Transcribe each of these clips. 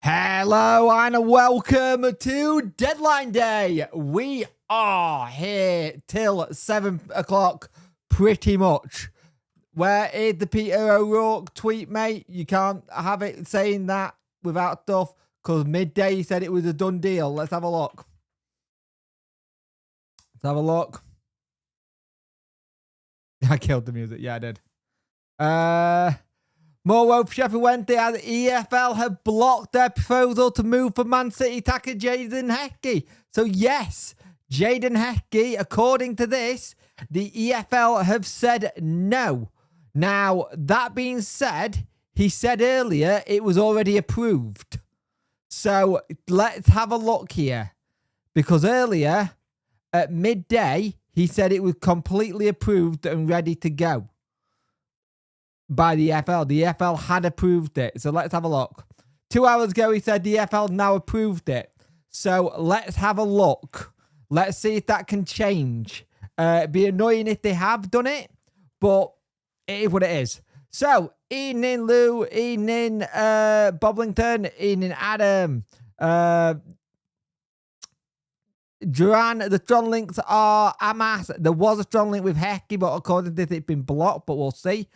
Hello and welcome to Deadline Day. We are here till 7 o'clock pretty much. Where is the Peter O'Rourke tweet, mate? You can't have it saying that without stuff because midday he said it was a done deal. Let's have a look. Let's have a look. I killed the music. Yeah, I did. More woe for Sheffield Wednesday as EFL have blocked their proposal to move for Man City attacker Jaden Hecky. So yes, Jaden Hecky, according to this, the EFL have said no. Now, that being said, he said earlier it was already approved. So let's have a look here. Because earlier, at midday, he said it was completely approved and ready to go by the EFL. The EFL had approved it. So let's have a look. 2 hours ago, he said the EFL now approved it. So let's have a look. Let's see if that can change. It'd be annoying if they have done it, but it is what it is. So, evening Lou, evening Boblington, evening Adam. Duran, the strong links are Amass. There was a strong link with Hecky, but according to this, it's been blocked, but we'll see.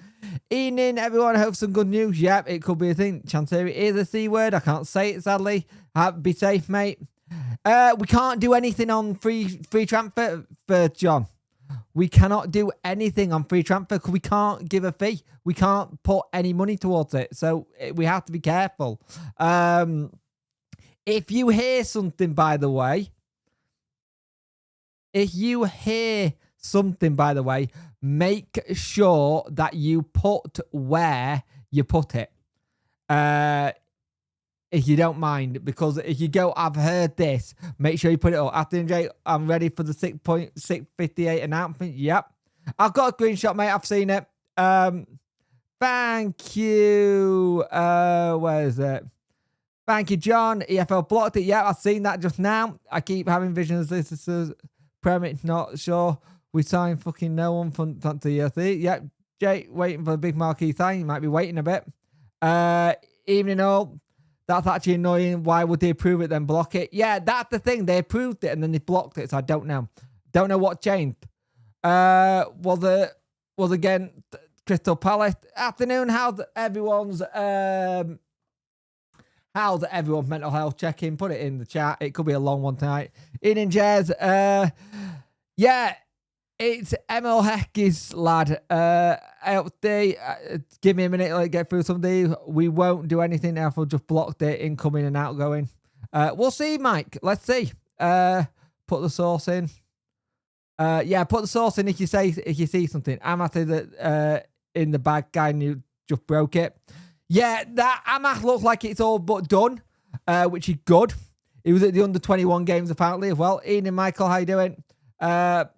Evening, everyone. I hope some good news. Yep, it could be a thing. Chancery is a C word. I can't say it, sadly. Be safe, mate. We can't do anything on free transfer for John. We cannot do anything on free transfer because we can't give a fee. We can't put any money towards it. So we have to be careful. If you hear something, by the way, make sure that you put where you put it. If you don't mind, because if you go, I've heard this, make sure you put it up. Afternoon, Jay, I'm ready for the 6.658 announcement. Yep. I've got a screenshot, mate. I've seen it. Thank you. Where is it? Thank you, John. EFL blocked it. Yeah, I've seen that just now. I keep having visions. This is Premier's not sure. We signed fucking no one from TFC. Yeah, Jay, waiting for a big marquee sign. You might be waiting a bit. Evening all. That's actually annoying. Why would they approve it then block it? Yeah, that's the thing. They approved it and then they blocked it. So I don't know. Don't know what changed. Was again Crystal Palace. Afternoon. How's everyone's mental health check-in? Put it in the chat. It could be a long one tonight. Evening, Jez. Yeah, it's ML Hecky's lad. Give me a minute to get through some of these. We won't do anything else. We'll just block the incoming and outgoing. We'll see, Mike. Let's see. Put the source in. Yeah, put the source in if you see something. Amass is in the bag. Guy who just broke it. Yeah, that Amass looks like it's all but done, which is good. He was at the under-21 games apparently as well. Ian and Michael, how you doing?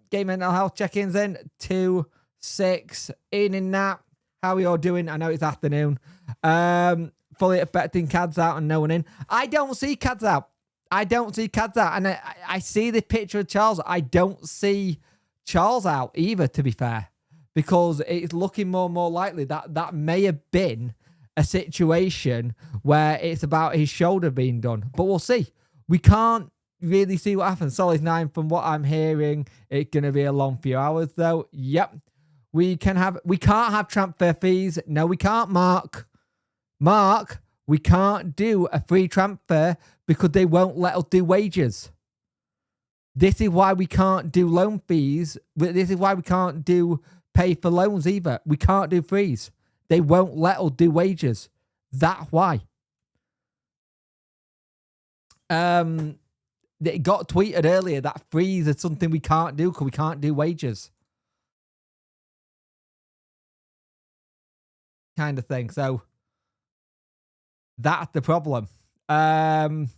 Game mental health check-ins in 2-6. Ian and Nat, how are you all doing? I know it's afternoon. Fully expecting Cads out and no one in. I don't see Cads out. And I see the picture of Charles. I don't see Charles out either, to be fair, because it's looking more and more likely that may have been a situation where it's about his shoulder being done. But we'll see. We can't really see what happens. Solid 9 from what I'm hearing. It's going to be a long few hours though. Yep. We can't have transfer fees. No, we can't, Mark. We can't do a free transfer because they won't let us do wages. This is why we can't do loan fees. This is why we can't do pay for loans either. We can't do frees. They won't let us do wages. That's why. It got tweeted earlier that freeze is something we can't do because we can't do wages. Kind of thing. So that's the problem. Good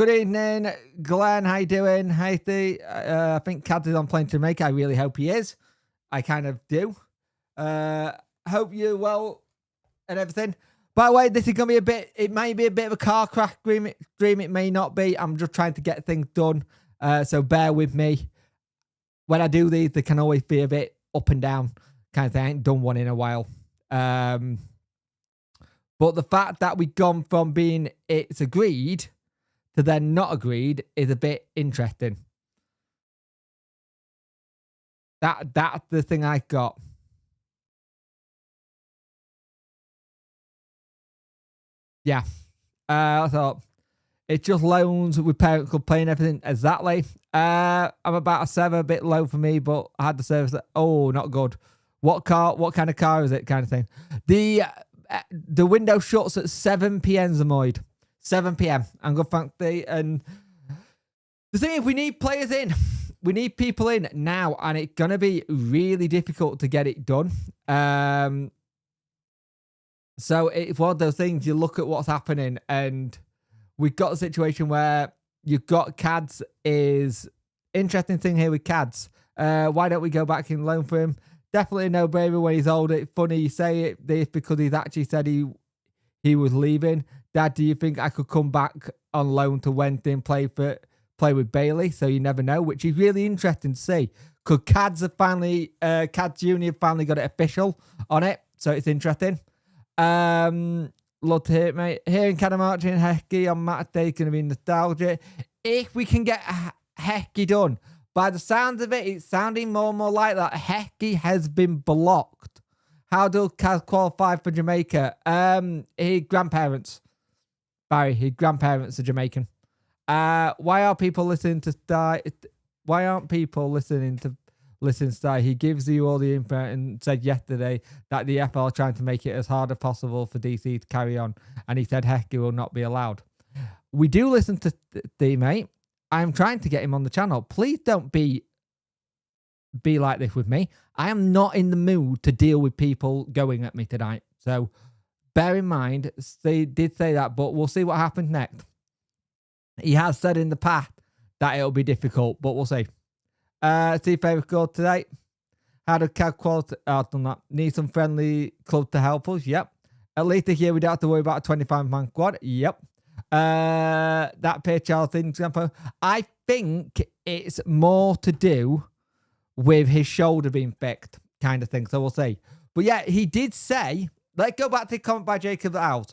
evening, Glenn. How you doing? Hey, I think Cads is on plane to Jamaica. I really hope he is. I kind of do. Hope you're well and everything. By the way, this is going to be it may be a bit of a car crash stream. It may not be. I'm just trying to get things done. So bear with me. When I do these, they can always be a bit up and down kind of thing. I ain't done one in a while. But the fact that we've gone from being it's agreed to then not agreed is a bit interesting. That's the thing I got. Yeah. I thought it's just loans with parent club playing everything exactly. I'm about a 7, a bit low for me, but I had the service that, oh, not good. What kind of car is it, kind of thing. The window shuts at 7 p.m. Zamoid. 7 p.m. I'm good, thank thee. And the thing is, we need players in. We need people in now, and it's going to be really difficult to get it done. So it's one of those things, you look at what's happening, and we've got a situation where you've got Cads is... Interesting thing here with Cads. Why don't we go back in loan for him? Definitely a no-brainer when he's older. Funny you say this because he's actually said he was leaving. Dad, do you think I could come back on loan to Wednesday and play with Bailey? So you never know, which is really interesting to see. Because Cads Junior finally got it official on it, so it's interesting. Love to hear it, mate. Hearing Cadamarchi and Hecky on match day is going to be nostalgia. If we can get Hecky done, by the sounds of it, it's sounding more and more like that Hecky has been blocked. How do Kaz qualify for Jamaica? His grandparents. Barry, his grandparents are Jamaican. Why are people listening to Sky? Why aren't people listening to Sky? He gives you all the info and said yesterday that the FL are trying to make it as hard as possible for DC to carry on. And he said Hecky will not be allowed. We do listen to the mate. I'm trying to get him on the channel. Please don't be like this with me. I am not in the mood to deal with people going at me tonight. So bear in mind, they did say that, but we'll see what happens next. He has said in the past that it'll be difficult, but we'll see. See favorite score today. How do CAD quality? I've done that. Need some friendly club to help us. Yep. At least this year we don't have to worry about a 25-man squad. Yep. That Pierre Charles thing, example. I think it's more to do with his shoulder being fixed, kind of thing. So we'll see. But yeah, he did say. Let's go back to the comment by Jacob out.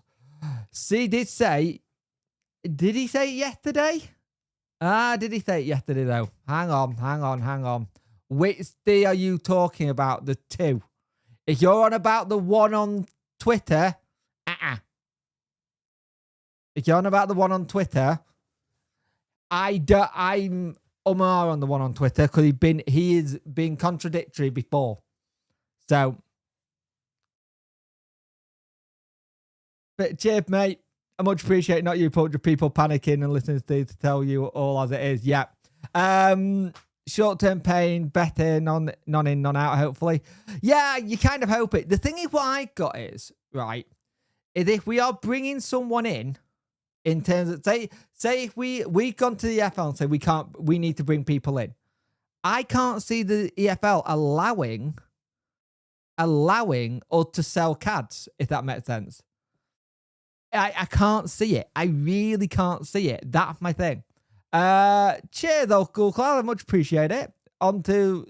See, did say. Did he say it yesterday? Did he say it yesterday though? Hang on. Which day are you talking about? The two. If you're on about the one on Twitter, If you're on about the one on Twitter, I'm Omar on the one on Twitter because he has been contradictory before. So, but cheers, mate. I much appreciate not you people panicking and listening to tell you all as it is. Yeah. Short-term pain, better, non in, non out, hopefully. Yeah, you kind of hope it. The thing is, what I got is, right, is if we are bringing someone in terms of, say if we've gone to the EFL and say we need to bring people in. I can't see the EFL allowing us to sell CADs, if that makes sense. I can't see it. I really can't see it. That's my thing. Cheers though, Cool Cloud. I much appreciate it. On to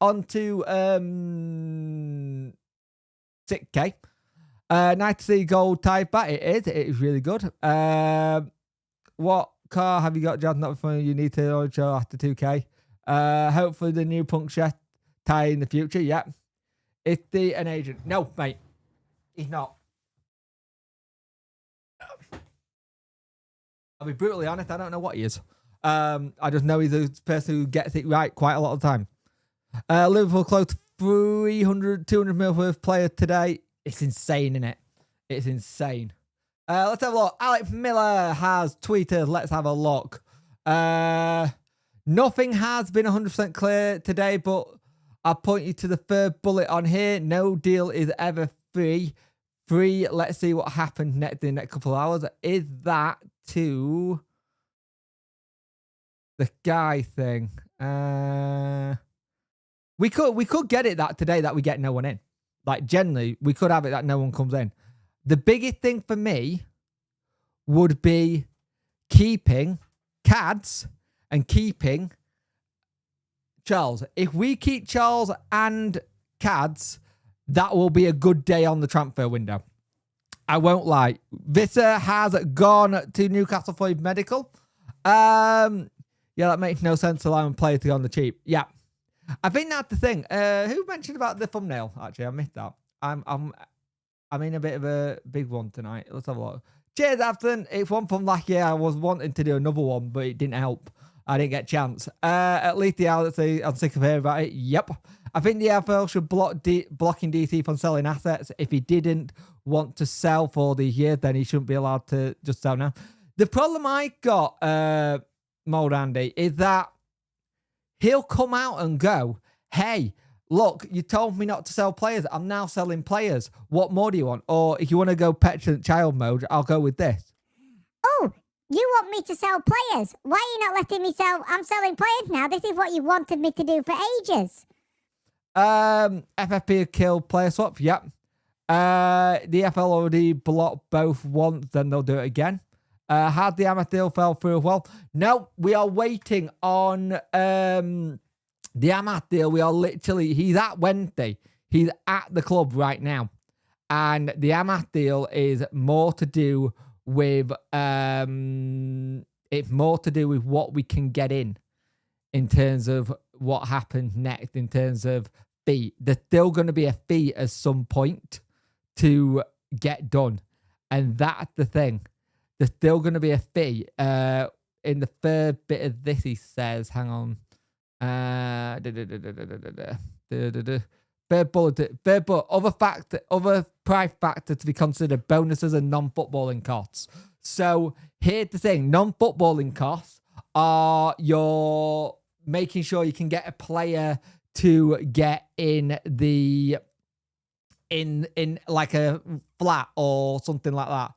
6K. Nice to see gold type back. It is really good. What car have you got, Jazz? Not for you need to show after 2K. Hopefully the new puncture tie in the future. Yeah. It's an agent. No, mate. He's not. I'll be brutally honest, I don't know what he is. I just know he's a person who gets it right quite a lot of the time. Liverpool close to 200 mil worth player today. It's insane, isn't it? It's insane. Let's have a look. Alex Miller has tweeted. Let's have a look. Nothing has been 100% clear today, but I'll point you to the third bullet on here. No deal is ever free. Let's see what happens in the next couple of hours. Is that to the guy thing? We could get it that today that we get no one in. Like generally, we could have it that no one comes in. The biggest thing for me would be keeping CADs and keeping Charles. If we keep Charles and CADs, that will be a good day on the transfer window. I won't lie. Visser has gone to Newcastle for his medical. Yeah, that makes no sense allowing players to go on the cheap. Yeah. I think that's the thing. Who mentioned about the thumbnail? Actually, I missed that. I'm in a bit of a big one tonight. Let's have a look. Cheers, Afton. It's one from last year. I was wanting to do another one, but it didn't help. I didn't get a chance. At least the outlets say I'm sick of hearing about it. Yep. I think the NFL should blocking DC from selling assets. If he didn't want to sell for these years, then he shouldn't be allowed to just sell now. The problem I got, Mold Andy, is that he'll come out and go, hey, look, you told me not to sell players. I'm now selling players. What more do you want? Or if you want to go petulant child mode, I'll go with this. Oh, you want me to sell players? Why are you not letting me sell? I'm selling players now. This is what you wanted me to do for ages. FFP killed player swap. Yep. The FL already blocked both once, then they'll do it again. Had the Amass deal fell through as well? No, we are waiting on the Amass deal. We are literally, he's at Wednesday. He's at the club right now. And the Amass deal is more to do with, it's more to do with what we can get in terms of what happens next, in terms of fee. There's still going to be a fee at some point to get done. And that's the thing. There's still going to be a fee. In the third bit of this, he says, hang on. Third bullet. Other price factor to be considered: bonuses and non-footballing costs. So here's the thing: non-footballing costs are your making sure you can get a player to get in the in like a flat or something like that.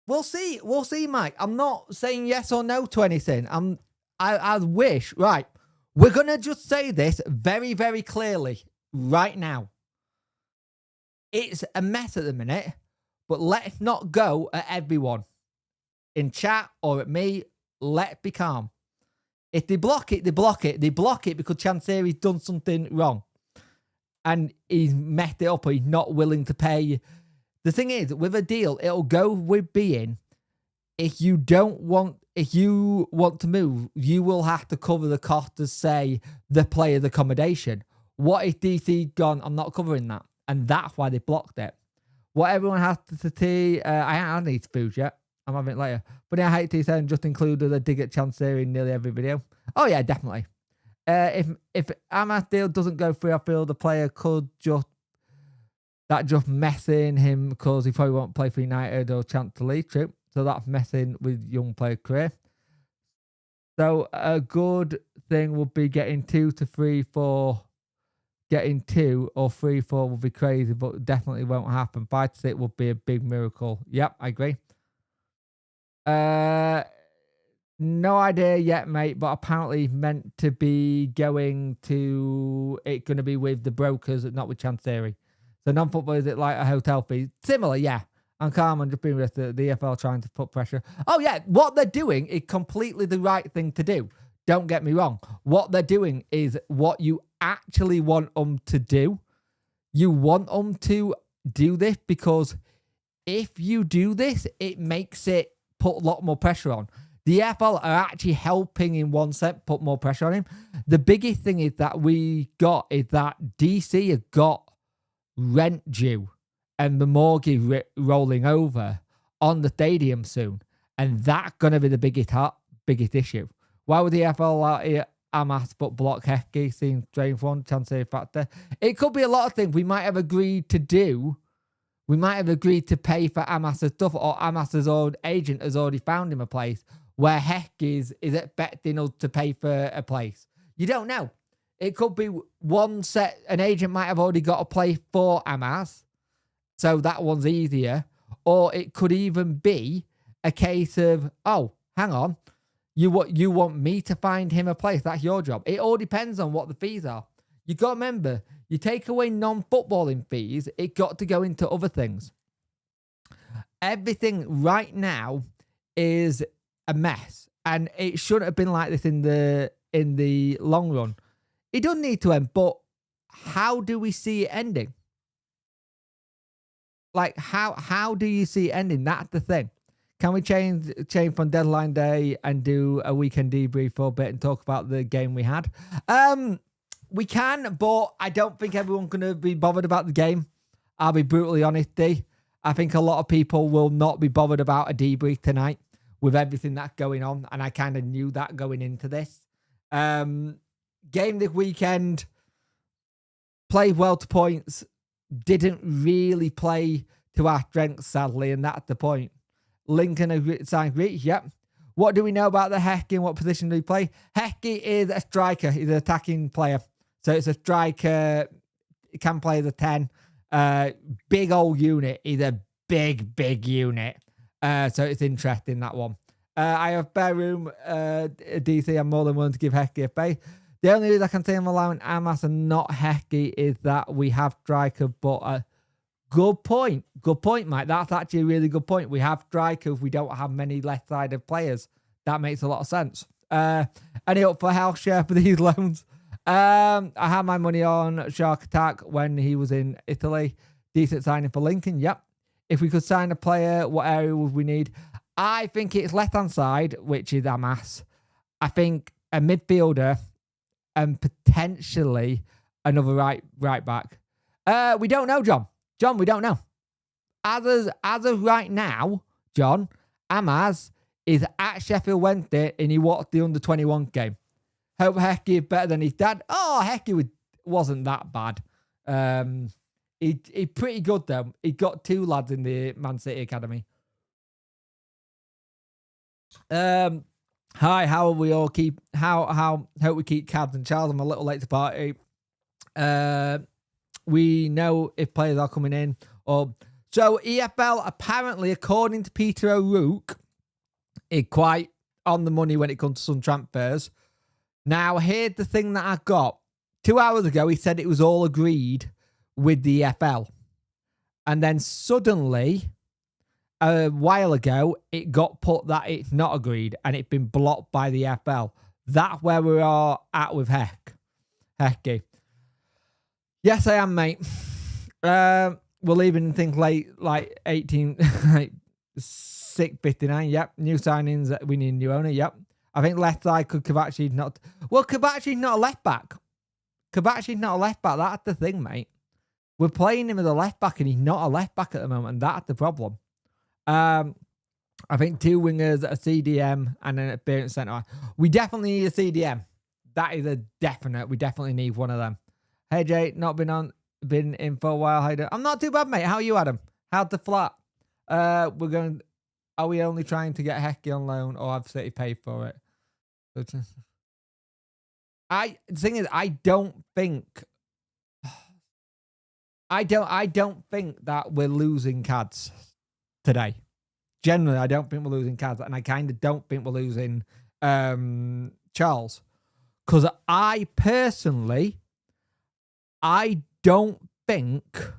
We'll see. We'll see, Mike. I'm not saying yes or no to anything. I wish. Right. We're going to just say this very, very clearly right now. It's a mess at the minute, but let's not go at everyone. In chat or at me, let's be calm. If they block it, they block it. They block it because Chanseri's done something wrong. And he's messed it up or he's not willing to pay. The thing is, with a deal, it'll go with being, if you want to move, you will have to cover the cost of, say, the player's accommodation. What if DC gone, I'm not covering that? And that's why they blocked it. What everyone has to see, I haven't eaten food yet. I'm having it later. But I hate to say, just included a dig at Chanseri in nearly every video. Oh, yeah, definitely. If Amass deal doesn't go through, I feel the player could just messing him because he probably won't play for United or chance to leave. True. So that's messing with young player career. So a good thing would be getting 2 to 3 for getting 2 or 3 4 would be crazy, but definitely won't happen. 5 to 6 would be a big miracle. Yep, I agree. No idea yet, mate, but apparently meant to be going to be with the brokers, not with Chanseri. So non-football, is it like a hotel fee? Similar, yeah. I'm calm and just being with the EFL trying to put pressure. Oh, yeah. What they're doing is completely the right thing to do. Don't get me wrong. What they're doing is what you actually want them to do. You want them to do this because if you do this, it makes it put a lot more pressure on. The EFL are actually helping in one sense put more pressure on him. The biggest thing is that we got is that DC have got rent due and the mortgage rolling over on the stadium soon. And that's going to be the biggest issue. Why would the EFL out here Amass but block Hecky? Seems strange one, Chanseri factor. It could be a lot of things we might have agreed to do. We might have agreed to pay for Amass's stuff, or Amass's old agent has already found him a place where Hecky is expecting us to pay for a place. You don't know. It could be one set, an agent might have already got a place for Amass, so that one's easier. Or it could even be a case of, oh, hang on, you want me to find him a place. That's your job. It all depends on what the fees are. You got to remember, you take away non-footballing fees, it got to go into other things. Everything right now is a mess, and it shouldn't have been like this in the long run. It doesn't need to end, but how do we see it ending? Like, how do you see it ending? That's the thing. Can we change from deadline day and do a weekend debrief for a bit and talk about the game we had? We can, but I don't think everyone's going to be bothered about the game. I'll be brutally honest, D. I think a lot of people will not be bothered about a debrief tonight with everything that's going on, and I kind of knew that going into this. Game this weekend, played well to points, didn't really play to our strengths, sadly, and that's the point. Lincoln signed Reach, yep. What do we know about the Hecky and what position do he play? Hecky is a striker. He's an attacking player. So it's a striker. He can play as a 10. Big old unit. He's a big unit. So it's interesting, that one. I have bare room. DC, I'm more than willing to give Hecky a base. The only reason I can say I'm allowing Amass and not Hecky is that we have striker, but good point. Good point, Mike. That's actually a really good point. We have strikers. We don't have many left-sided players. That makes a lot of sense. Any up for health share for these loans? I had my money on Shark Attack when he was in Italy. Decent signing for Lincoln. Yep. If we could sign a player, what area would we need? I think it's left-hand side, which is Amass. I think a midfielder and potentially another right back. We don't know, John. John, we don't know. As of right now, John, Amass is at Sheffield Wednesday and he watched the under-21 game. Hope Hecky is better than his dad. Oh, Hecky wasn't that bad. He pretty good though. He got 2 lads in the Man City academy. Hi, how we all keep how hope we keep Cads and Charles. I'm a little late to party. We know if players are coming in. So EFL apparently, according to Peter O'Rourke, is quite on the money when it comes to some transfers. Now, here's the thing that I got. 2 hours ago, he said it was all agreed with the EFL. And then suddenly, a while ago, it got put that it's not agreed and it's been blocked by the EFL. That's where we are at with Hecky. Yes, I am, mate. We're leaving things late, like 18, like 6:59. Yep. New signings. We need a new owner. Yep. I think left side could Kavachi not. Well, Kavachi's not a left back. Kavachi's not a left back. That's the thing, mate. We're playing him as a left back, and he's not a left back at the moment, and that's the problem. I think 2 wingers, a CDM, and an experience centre. We definitely need a CDM. That is a definite. We definitely need one of them. Hey Jay, not been in for a while. How you doing? I'm not too bad, mate. How are you, Adam? How's the flat? Are we only trying to get Hecky on loan, or have City paid for it? The thing is, I don't think that we're losing Cads today. Generally, I don't think we're losing Cads, and I kind of don't think we're losing Charles. Because I don't think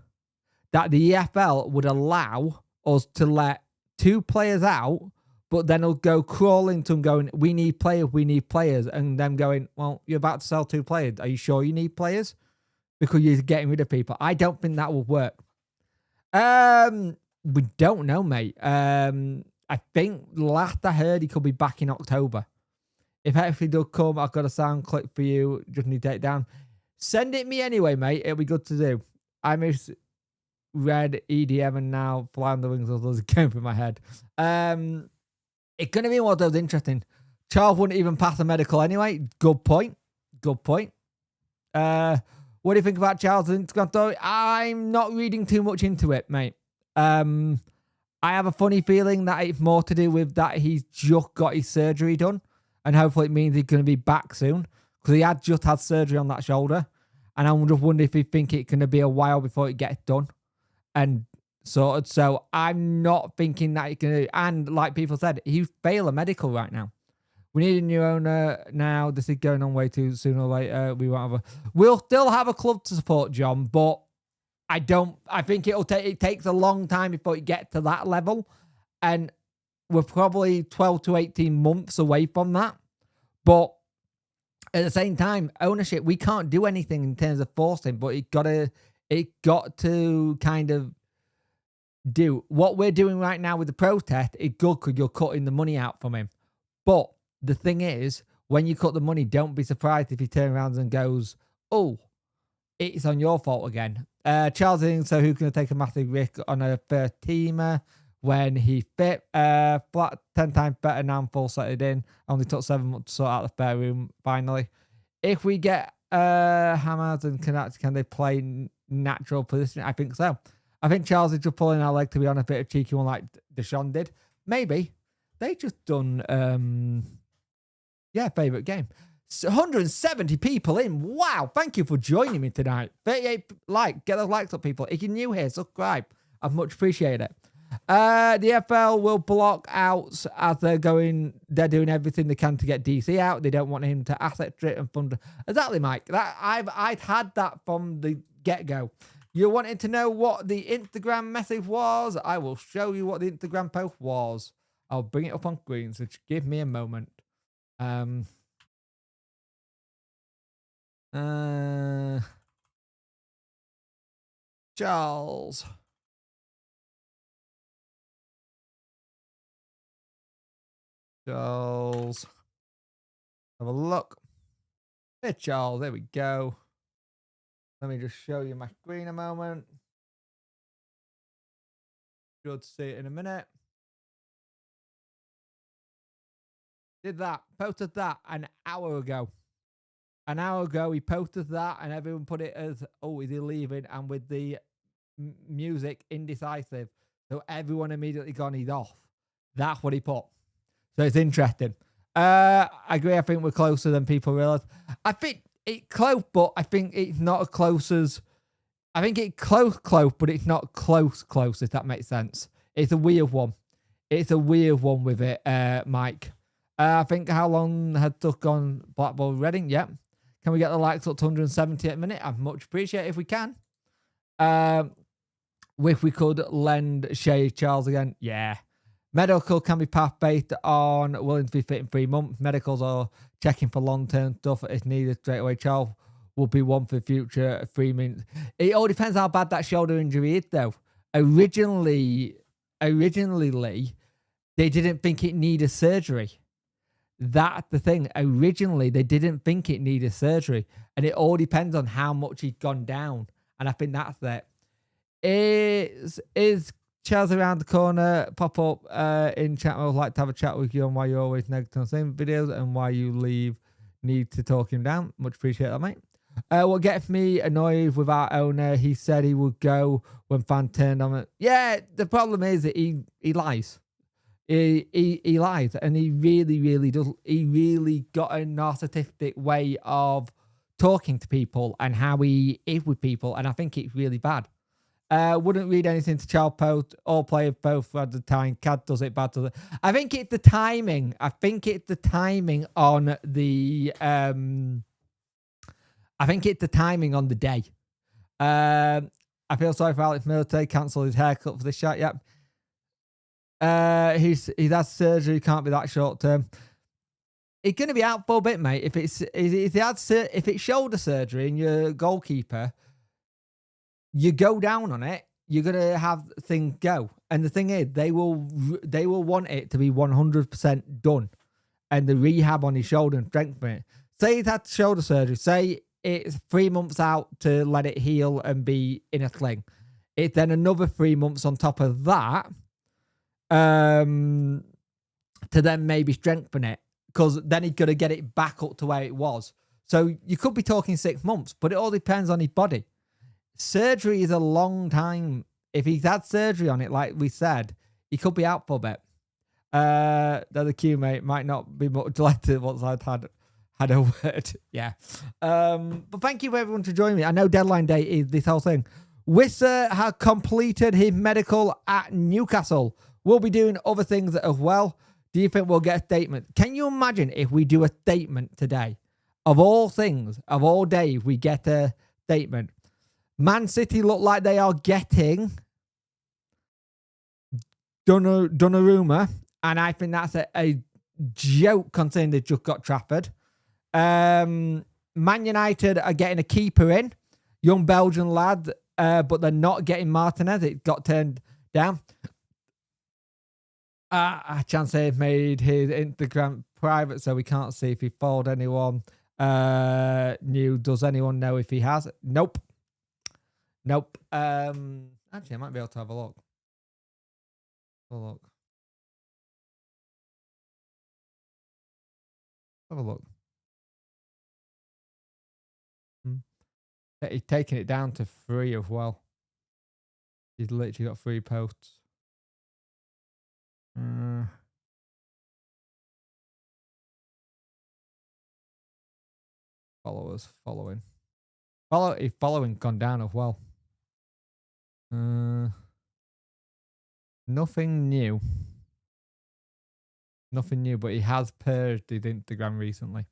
that the EFL would allow us to let 2 players out, but then it'll go crawling to them going, we need players, and them going, well, you're about to sell 2 players. Are you sure you need players? Because you're getting rid of people. I don't think that will work. We don't know, mate. I think last I heard he could be back in October. If actually does come, I've got a sound clip for you. Just need to take it down. Send it me anyway, mate. It'll be good to do. I miss Red, EDM, and now Fly on the Wings of those going through my head. It's going to be one of those interesting. Charles wouldn't even pass a medical anyway. Good point. Good point. What do you think about Charles' Instagram story? I'm not reading too much into it, mate. I have a funny feeling that it's more to do with that he's just got his surgery done, and hopefully it means he's going to be back soon, because he had just had surgery on that shoulder, and I'm just wondering if he think it's going to be a while before it gets done and sorted. So I'm not thinking that it's going to, and like people said, he failed a medical right now. We need a new owner now. This is going on way too sooner or later. We'll still have a club to support, John, but I think it takes a long time before it gets to that level. And we're probably 12 to 18 months away from that. But at the same time, ownership, we can't do anything in terms of forcing, but it got to kind of do. What we're doing right now with the protest is good because you're cutting the money out from him. But the thing is, when you cut the money, don't be surprised if he turns around and goes, oh, it's on your fault again. Charles Ing, so who's going to take a massive risk on a first teamer when he fit? Flat 10 times better now, full setted in. Only took 7 months to sort out the spare room finally. If we get Amass and can they play natural position? I think so. I think Charles is just pulling our leg to be on a bit of cheeky one like Deshaun did. Maybe. They just done, favourite game. 170 people in. Wow. Thank you for joining me tonight. 38 like. Get those likes up, people. If you're new here, subscribe. I'd much appreciate it. The FL will block out as they're doing everything they can to get DC out. They don't want him to asset strip and fund. Exactly, Mike. I'd had that from the get-go. You wanted to know what the Instagram message was? I will show you what the Instagram post was. I'll bring it up on screen, so just give me a moment. Charles. Have a look. Hey, Charles. There we go. Let me just show you my screen a moment. Should see it in a minute. Posted that an hour ago. An hour ago, he posted that, and everyone put it as, oh, is he leaving? And with the music indecisive. So everyone immediately gone, he's off. That's what he put. So it's interesting. I agree. I think we're closer than people realize. I think it's close, but I think it's not as close as... I think it's close, but it's not close, if that makes sense. It's a weird one. It's a weird one with it, Mike. I think how long had stuff gone Blackball Reading? Yep. Can we get the likes up to 170 at a minute? I'd much appreciate it if we can. If we could lend Shay Charles again. Yeah. Medical can be path-based on willing to be fit in 3 months. Medicals are checking for long-term stuff if needed straight away. Charles will be one for future 3 minutes. It all depends how bad that shoulder injury is, though. Originally, Lee, they didn't think it needed surgery. That's the thing. Originally, they didn't think it needed surgery. And it all depends on how much he'd gone down. And I think that's it. Is Charles around the corner? Pop up in chat. I would like to have a chat with you on why you're always negative on the same videos and why you need to talk him down. Much appreciate that, mate. What gets me annoyed with our owner, he said he would go when fan turned on it. Yeah, the problem is that he lies. He lies, and he really does. He really got a narcissistic way of talking to people and how he is with people, and I think it's really bad. Wouldn't read anything to Child Post. All players both at the time. Cad does it, bad does it. I think it's the timing. On the I think it's the timing on the day. I feel sorry for Alex Military. Cancelled his haircut for this shot. Yep. He's had surgery. Can't be that short term. It's gonna be out for a bit, mate. If it's shoulder surgery and you're a goalkeeper, you go down on it, you're gonna have things go. And the thing is, they will want it to be 100% done, and the rehab on his shoulder and strengthen it. Say he's had shoulder surgery. Say it's 3 months out to let it heal and be in a sling. It's then another 3 months on top of that, to then maybe strengthen it, because then he's gonna get it back up to where it was. So you could be talking 6 months, but it all depends on his body. Surgery is a long time. If he's had surgery on it, like we said, he could be out for a bit. The queue, mate, might not be much delighted once I'd had a word. Yeah. But thank you everyone for joining me. I know deadline day is this whole thing. Wisser has completed his medical at Newcastle. We'll be doing other things as well. Do you think we'll get a statement? Can you imagine if we do a statement today? Of all things, of all days, we get a statement. Man City look like they are getting Donnarumma, and I think that's a joke considering they just got Trafford. Man United are getting a keeper in, young Belgian lad, but they're not getting Martinez. It got turned Down. Chance made his Instagram private, so we can't see if he followed anyone new. Does anyone know if he has? Nope. Actually, I might be able to have a look. Have a look. He's taking it down to 3 as well. He's literally got 3 posts. Followers following. Following gone down as well. Nothing new. Nothing new, but he has purged his Instagram recently.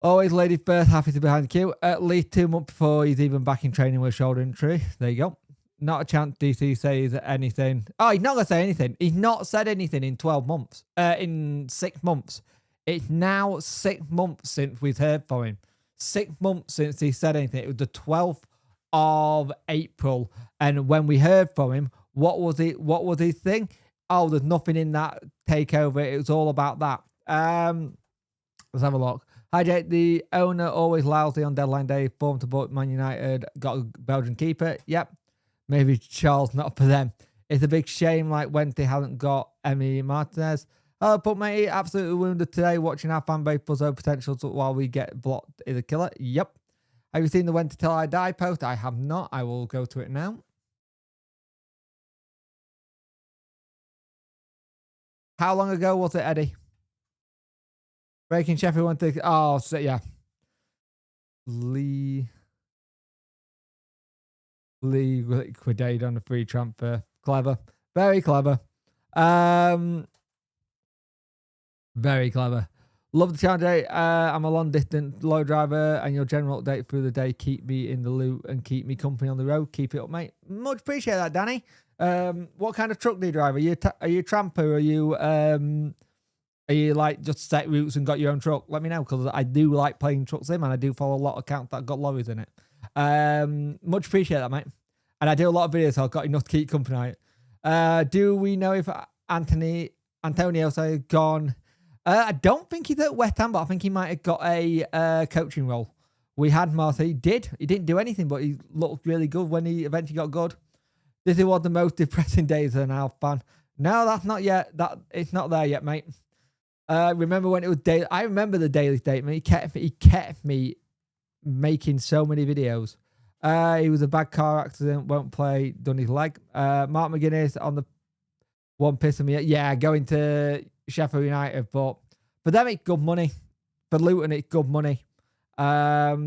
Always lady first, happy to be behind the queue. At least 2 months before he's even back in training with shoulder injury. There you go. Not a chance DC says anything. Oh, he's not going to say anything. He's not said anything in 12 months. In 6 months. It's now 6 months since we've heard from him. 6 months since he said anything. It was the 12th of April. And when we heard from him, what was it? What was his thing? Oh, there's nothing in that takeover. It was all about that. Let's have a look. Hi, Jake. The owner always lousy on deadline day. Formed to book Man United. Got a Belgian keeper. Yep. Maybe Charles, not for them. It's a big shame like Wednesday hasn't got Emmy Martinez. But mate, absolutely wounded today watching our fan base buzz over potential while we get blocked is a killer. Yep. Have you seen the When to Till I Die post? I have not. I will go to it now. How long ago was it, Eddie? Breaking Sheffield went to... Oh, so, yeah. Lee liquidated on a free transfer. Clever. Very clever. Very clever. Love the challenge. I'm a long distance low driver and your general update through the day. Keep me in the loop and keep me company on the road. Keep it up, mate. Much appreciate that, Danny. What kind of truck do you drive? Are you a tramper? Are you like just set routes and got your own truck? Let me know, because I do like playing truck sim and I do follow a lot of accounts that got lorries in it. Much appreciate that, mate. And I do a lot of videos, so I've got enough to keep company. Do we know if Antonio gone? I don't think he's at West Ham, but I think he might have got a coaching role. We had Marty. He didn't do anything, but he looked really good when he eventually got good. This is one of the most depressing days as an Alf fan. No, that's not yet. It's not there yet, mate. Remember when it was daily? I remember the daily statement. He kept me making so many videos. He was a bad car accident. Won't play. Done his leg. Mark McGuinness on the one pissing me. Yeah, going to Sheffield United, but for them it's good money. For Luton it's good money. I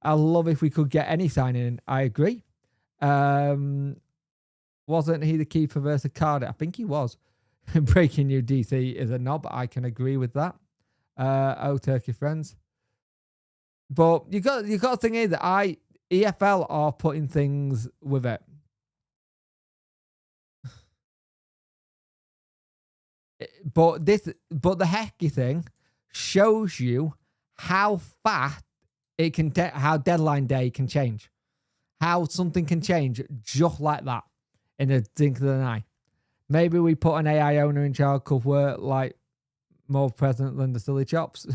love if we could get any signing in. I agree. Wasn't he the keeper versus Cardiff? I think he was. Breaking new DC is a knob. I can agree with that. Oh, Turkey friends. But you got to think here that EFL are putting things with it. But the Hecky thing shows you how fast it can, how deadline day can change, how something can change just like that in a blink of an eye. Maybe we put an AI owner in charge could work like more present than the silly chops.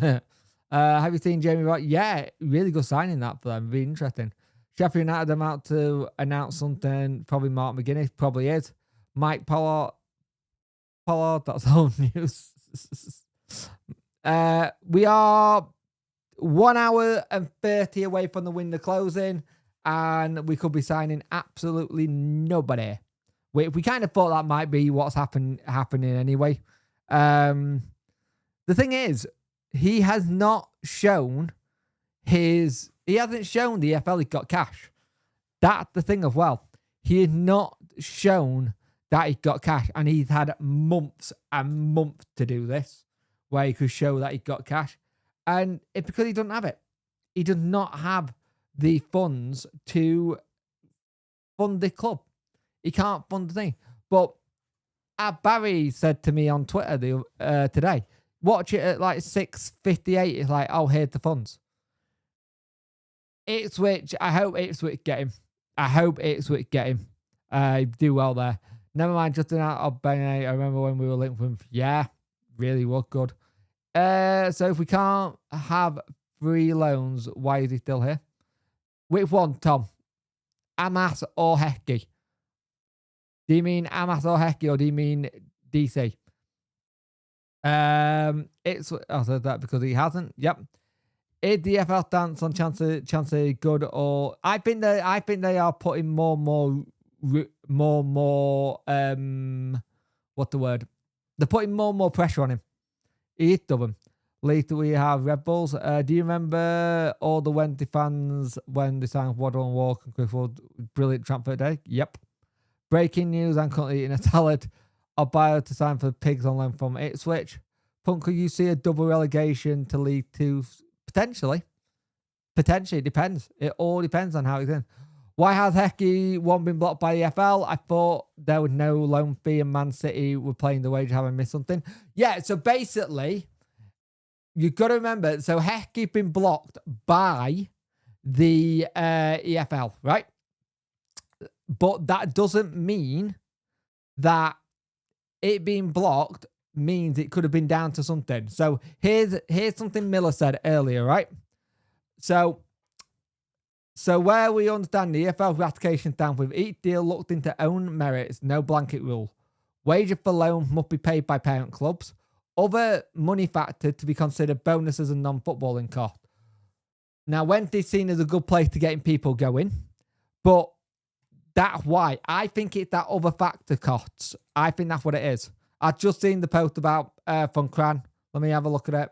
Have you seen Jamie Wright? Yeah, really good signing that for them. Be interesting. Sheffield United about to announce something. Probably Mark McGuinness. Probably is. Mike Pollard. That's all news. We are 1 hour and 30 away from the window closing, and we could be signing absolutely nobody. We kind of thought that might be what's happening anyway. The thing is, he has not shown he hasn't shown the EFL he's got cash. That's the thing as well. He has not shown that he got cash, and he's had months and months to do this, where he could show that he got cash, and it's because he doesn't have it. He does not have the funds to fund the club. He can't fund the thing. But Barry said to me on Twitter today, watch it at like 6:58. It's like, oh, here's the funds. Ipswich, I hope Ipswich get him. I hope Ipswich get him. Do well there. Never mind, Justin out of Benet. I remember when we were linked with him. Yeah, really was good. So if we can't have free loans, why is he still here? Which one, Tom? Amass or Hecky? Do you mean Amass or Hecky, or do you mean DC? It's I said that because he hasn't. Yep. Is the FL stance on Chancellor good, or I think they are putting more what's the word? They're putting more pressure on him. He is stubborn. Later we have Red Bulls. Do you remember all the Wednesday fans when they signed Waddle and Walker and Clifford? Brilliant transfer day. Yep. Breaking news: I'm currently eating a salad. I'll buy to sign for the Pigs on loan from Ipswich. Punk, could you see a double relegation to League Two? Potentially. Potentially. It depends. It all depends on how he's in. Why has Hecky one been blocked by the FL? I thought there was no loan fee and Man City were playing the wage. Have I missed something? Yeah, so basically, you've got to remember, so Hecky been blocked by the EFL, right? But that doesn't mean that it being blocked means it could have been down to something. So here's something Miller said earlier, right? So where we understand the EFL ratification stamp with each deal looked into own merits, no blanket rule. Wages for loan must be paid by parent clubs. Other money factors to be considered bonuses and non-footballing costs. Now, Wednesday's seen as a good place to getting people going, but that's why. I think it's that other factor costs. I think that's what it is. I've just seen the post about from Cran. Let me have a look at it.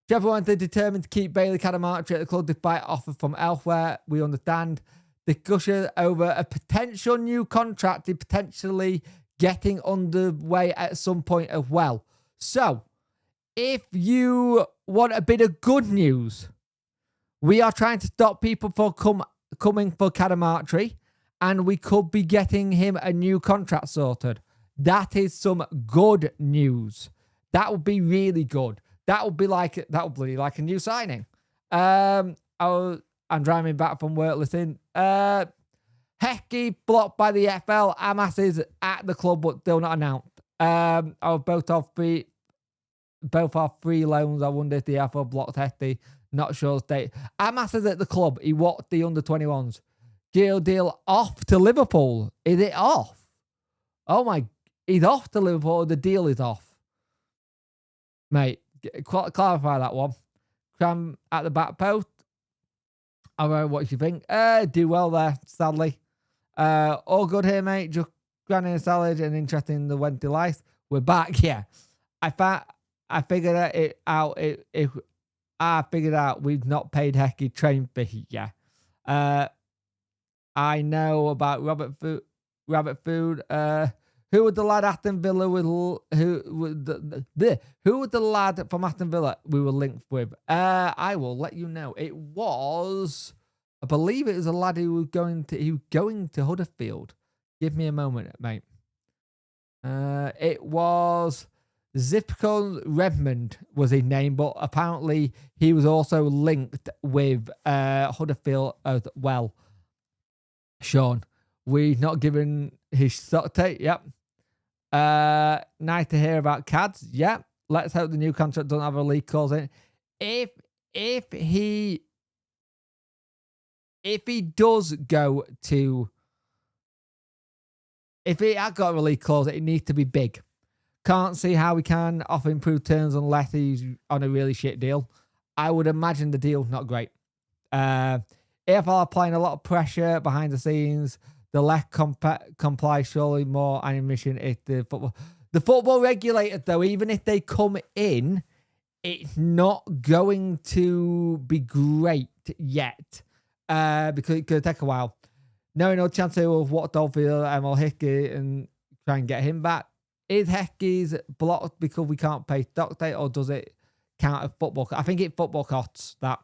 Trevor Wednesday determined to keep Bailey Cadamartri at the club despite offer from elsewhere. We understand. Discussion over a potential new contract is potentially getting underway at some point as well. So, if you want a bit of good news, we are trying to stop people from coming for Cadamartri, and we could be getting him a new contract sorted. That is some good news. That would be really good. That would be like a new signing. I'm driving back from work listening. Hecky blocked by the FL. Amass is at the club but still not announced. Both are free loans. I wonder if the FL blocked Hecky. Not sure state. Amass is at the club. He watched the under-21s. Deal off to Liverpool. Is it off? Oh my, he's off to Liverpool. The deal is off. Mate, clarify that one. Cram at the back post. I don't know what you think. Do well there, sadly. All good here, mate. Just granting a salad and interested in the Wednesday life. We're back, yeah. I figured it out. I figured out we've not paid Hecky train fee, yeah. I know about Rabbit Food. Who would the lad Aston Villa who would the lad from Aston Villa we were linked with? I will let you know. It was, I believe it was a lad who was going to Huddersfield. Give me a moment, mate. It was Zipco Redmond was his name, but apparently he was also linked with Huddersfield as well. Sean, we've not given his stock take. Yep. Nice to hear about Cads. Yep. Let's hope the new contract doesn't have a league clause in it. If he does go to, if he has got a league clause, it needs to be big. Can't see how we can offer improved terms unless he's on a really shit deal. I would imagine the deal's not great. If are applying a lot of pressure behind the scenes, the less comply surely more animation if the football regulators, though, even if they come in, it's not going to be great yet because it could take a while. No chance of what Dolphin Emil Hickey and try and get him back. Is Heckey's blocked because we can't pay stock date, or does it count as football? I think it's football costs that.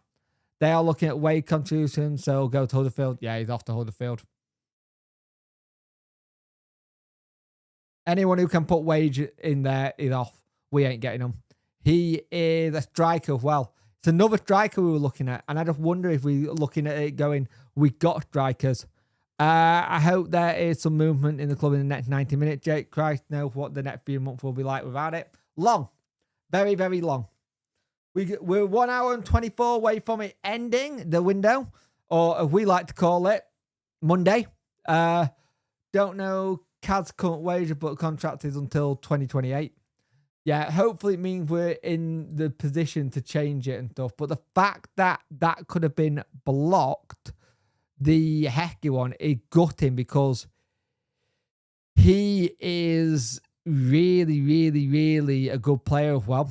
They are looking at wage contributions, so go to Huddersfield. Yeah, he's off to Huddersfield. Anyone who can put wage in there is off. We ain't getting him. He is a striker as well. It's another striker we were looking at, and I just wonder if we're looking at it going, we got strikers. I hope there is some movement in the club in the next 90 minutes. Jake Christ knows what the next few months will be like without it. Long. Very, very long. We're 1 hour and 24 away from it ending the window, or as we like to call it, Monday. Don't know Kaz's current wage, but contract is until 2028. Yeah, hopefully it means we're in the position to change it and stuff. But the fact that that could have been blocked, the Hecky one, is gutting because he is really, really, really a good player as well.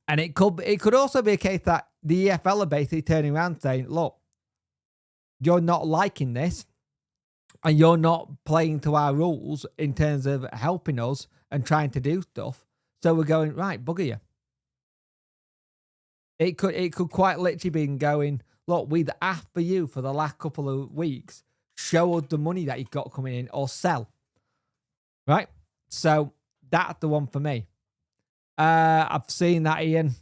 And it could also be a case that the EFL are basically turning around saying, look, you're not liking this and you're not playing to our rules in terms of helping us and trying to do stuff. So we're going, right, bugger you. It could quite literally be going, look, we've asked for you for the last couple of weeks. Show us the money that you've got coming in or sell. Right? So that's the one for me. I've seen that, Ian.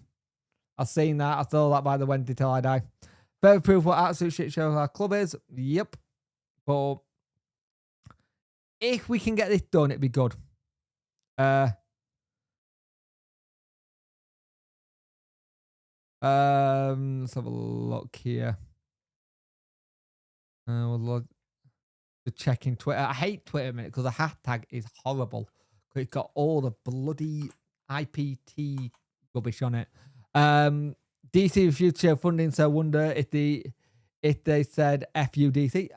I've seen that. I saw that by the Wednesday till I die. Further proof what absolute shit show our club is. Yep. But if we can get this done, it'd be good. Let's have a look here. We'll checking Twitter. I hate Twitter a minute because the hashtag is horrible. It's got all the bloody IPT rubbish on it. DC future funding, so I wonder if they said FUDC.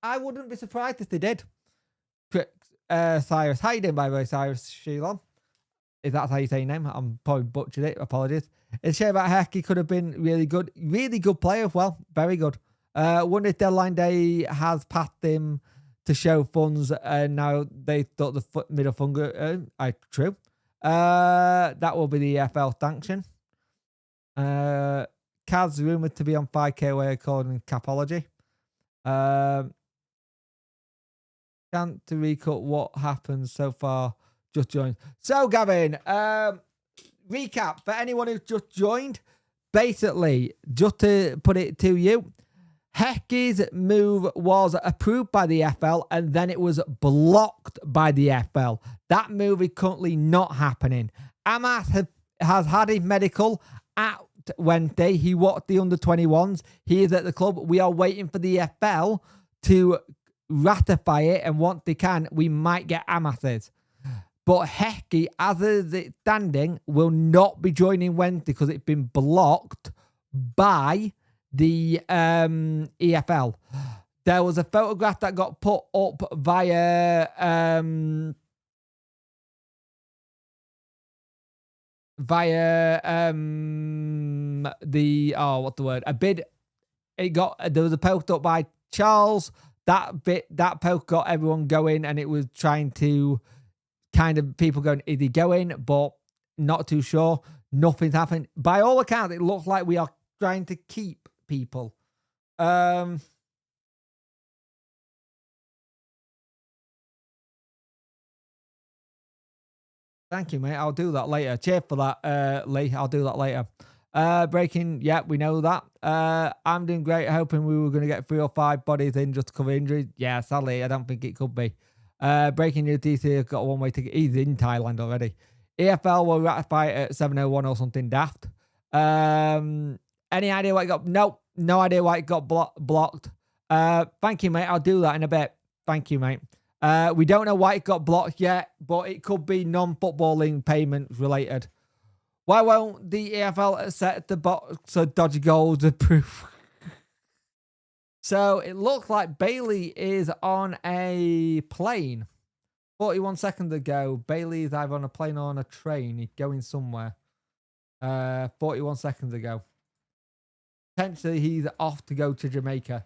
I wouldn't be surprised if they did. Cyrus, how you doing, by the way, Cyrus Sheelon? If that's how you say your name, I'm probably butchered it. Apologies. It's a shame about Hecky. Could have been really good player. Well, very good. Wonder if deadline day has passed him to show funds, and now they thought the middle finger. True. That will be the EFL sanction. Kaz rumoured to be on 5k away according to Capology. Can't to recut what happens so far. Just joined. So, Gavin, recap for anyone who's just joined. Basically, just to put it to you, Hecky's move was approved by the FL and then it was blocked by the FL. That move is currently not happening. Amass has had his medical at Wednesday. He watched the under-21s. He is at the club. We are waiting for the FL to ratify it, and once they can, we might get Amass's. But Hecky, as it's standing, will not be joining Wednesday because it's been blocked by the EFL. There was a photograph that got put up via a bid. There was a post up by Charles. That post got everyone going, and it was trying to kind of people going, is he going? But not too sure. Nothing's happened. By all accounts, it looks like we are trying to keep people. Thank you, mate. I'll do that later. Cheers for that, Lee. I'll do that later. Breaking, yeah, we know that. I'm doing great, hoping we were going to get 3 or 5 bodies in just to cover injuries. Yeah, sadly, I don't think it could be. Breaking news, DC have got a one-way ticket. He's in Thailand already. EFL will ratify it at 7:01 or something daft. Any idea why it got... Nope, no idea why it got blocked. Thank you, mate. I'll do that in a bit. Thank you, mate. We don't know why it got blocked yet, but it could be non-footballing payments related. Why won't the EFL set the box of dodgy goals approved? So it looks like Bailey is on a plane. 41 seconds ago, Bailey is either on a plane or on a train. He's going somewhere. 41 seconds ago. Potentially he's off to go to Jamaica.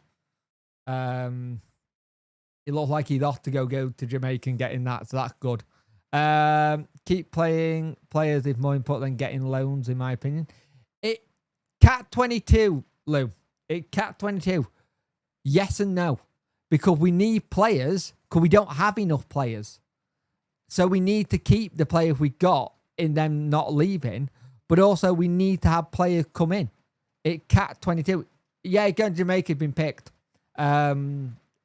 It looks like he's off to go to Jamaica and getting that, so that's good. Keep playing players is more important than getting loans, in my opinion. Cat 22, Lou. Cat 22. Yes and no. Because we need players, because we don't have enough players. So we need to keep the players we got in them not leaving, but also we need to have players come in. Cat 22. Yeah, going to Jamaica has been picked.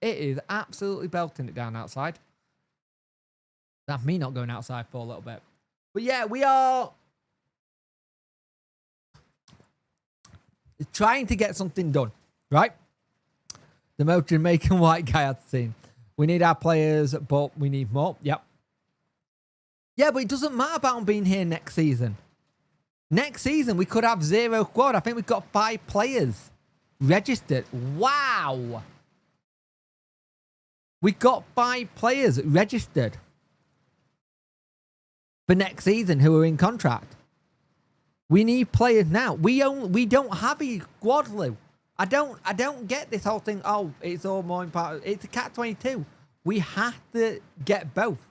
It is absolutely belting it down outside. That's me not going outside for a little bit. But yeah, we are trying to get something done, right? The most Jamaican white guy I've seen. We need our players, but we need more. Yep. Yeah, but it doesn't matter about them being here next season. Next season, we could have 0 squad. I think we've got 5 players registered. Wow. We got 5 players registered for next season who are in contract. We need players now. We don't have a squad, Lou. I don't get this whole thing. Oh, it's all more important. It's a Cat-22. We have to get both.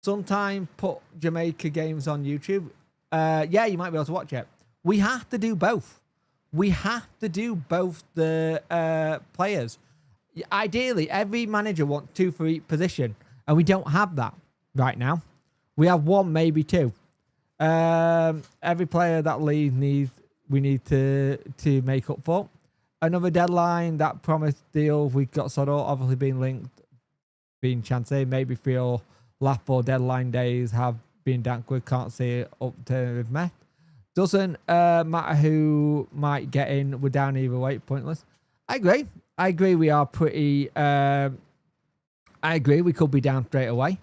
Sometime put Jamaica games on YouTube. Yeah, you might be able to watch it. We have to do both. We have to do both the players. Ideally, every manager wants 2 for each position, and we don't have that right now. We have 1, maybe 2. Every player that leaves we need to make up for. Another deadline, that promised deal we got sort of obviously been linked, being chancey. Maybe 3 or last 4 deadline days have been dank. Can't see it up to met. Doesn't matter who might get in. We're down either way. Pointless. I agree. We are pretty. I agree. We could be down straight away.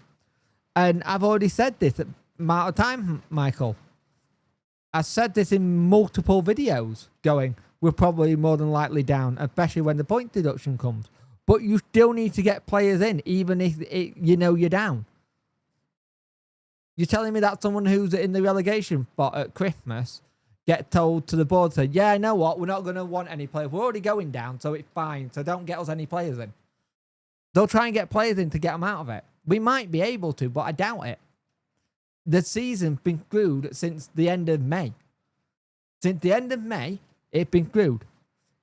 And I've already said this amount of time, Michael. I said this in multiple videos. We're probably more than likely down, especially when the point deduction comes. But you still need to get players in, even if you know you're down. You're telling me that someone who's in the relegation spot at Christmas get told to the board, say, yeah, you know what? We're not going to want any players. We're already going down, so it's fine. So don't get us any players in. They'll try and get players in to get them out of it. We might be able to, but I doubt it. The season's been screwed since the end of May. Since the end of May, it's been screwed.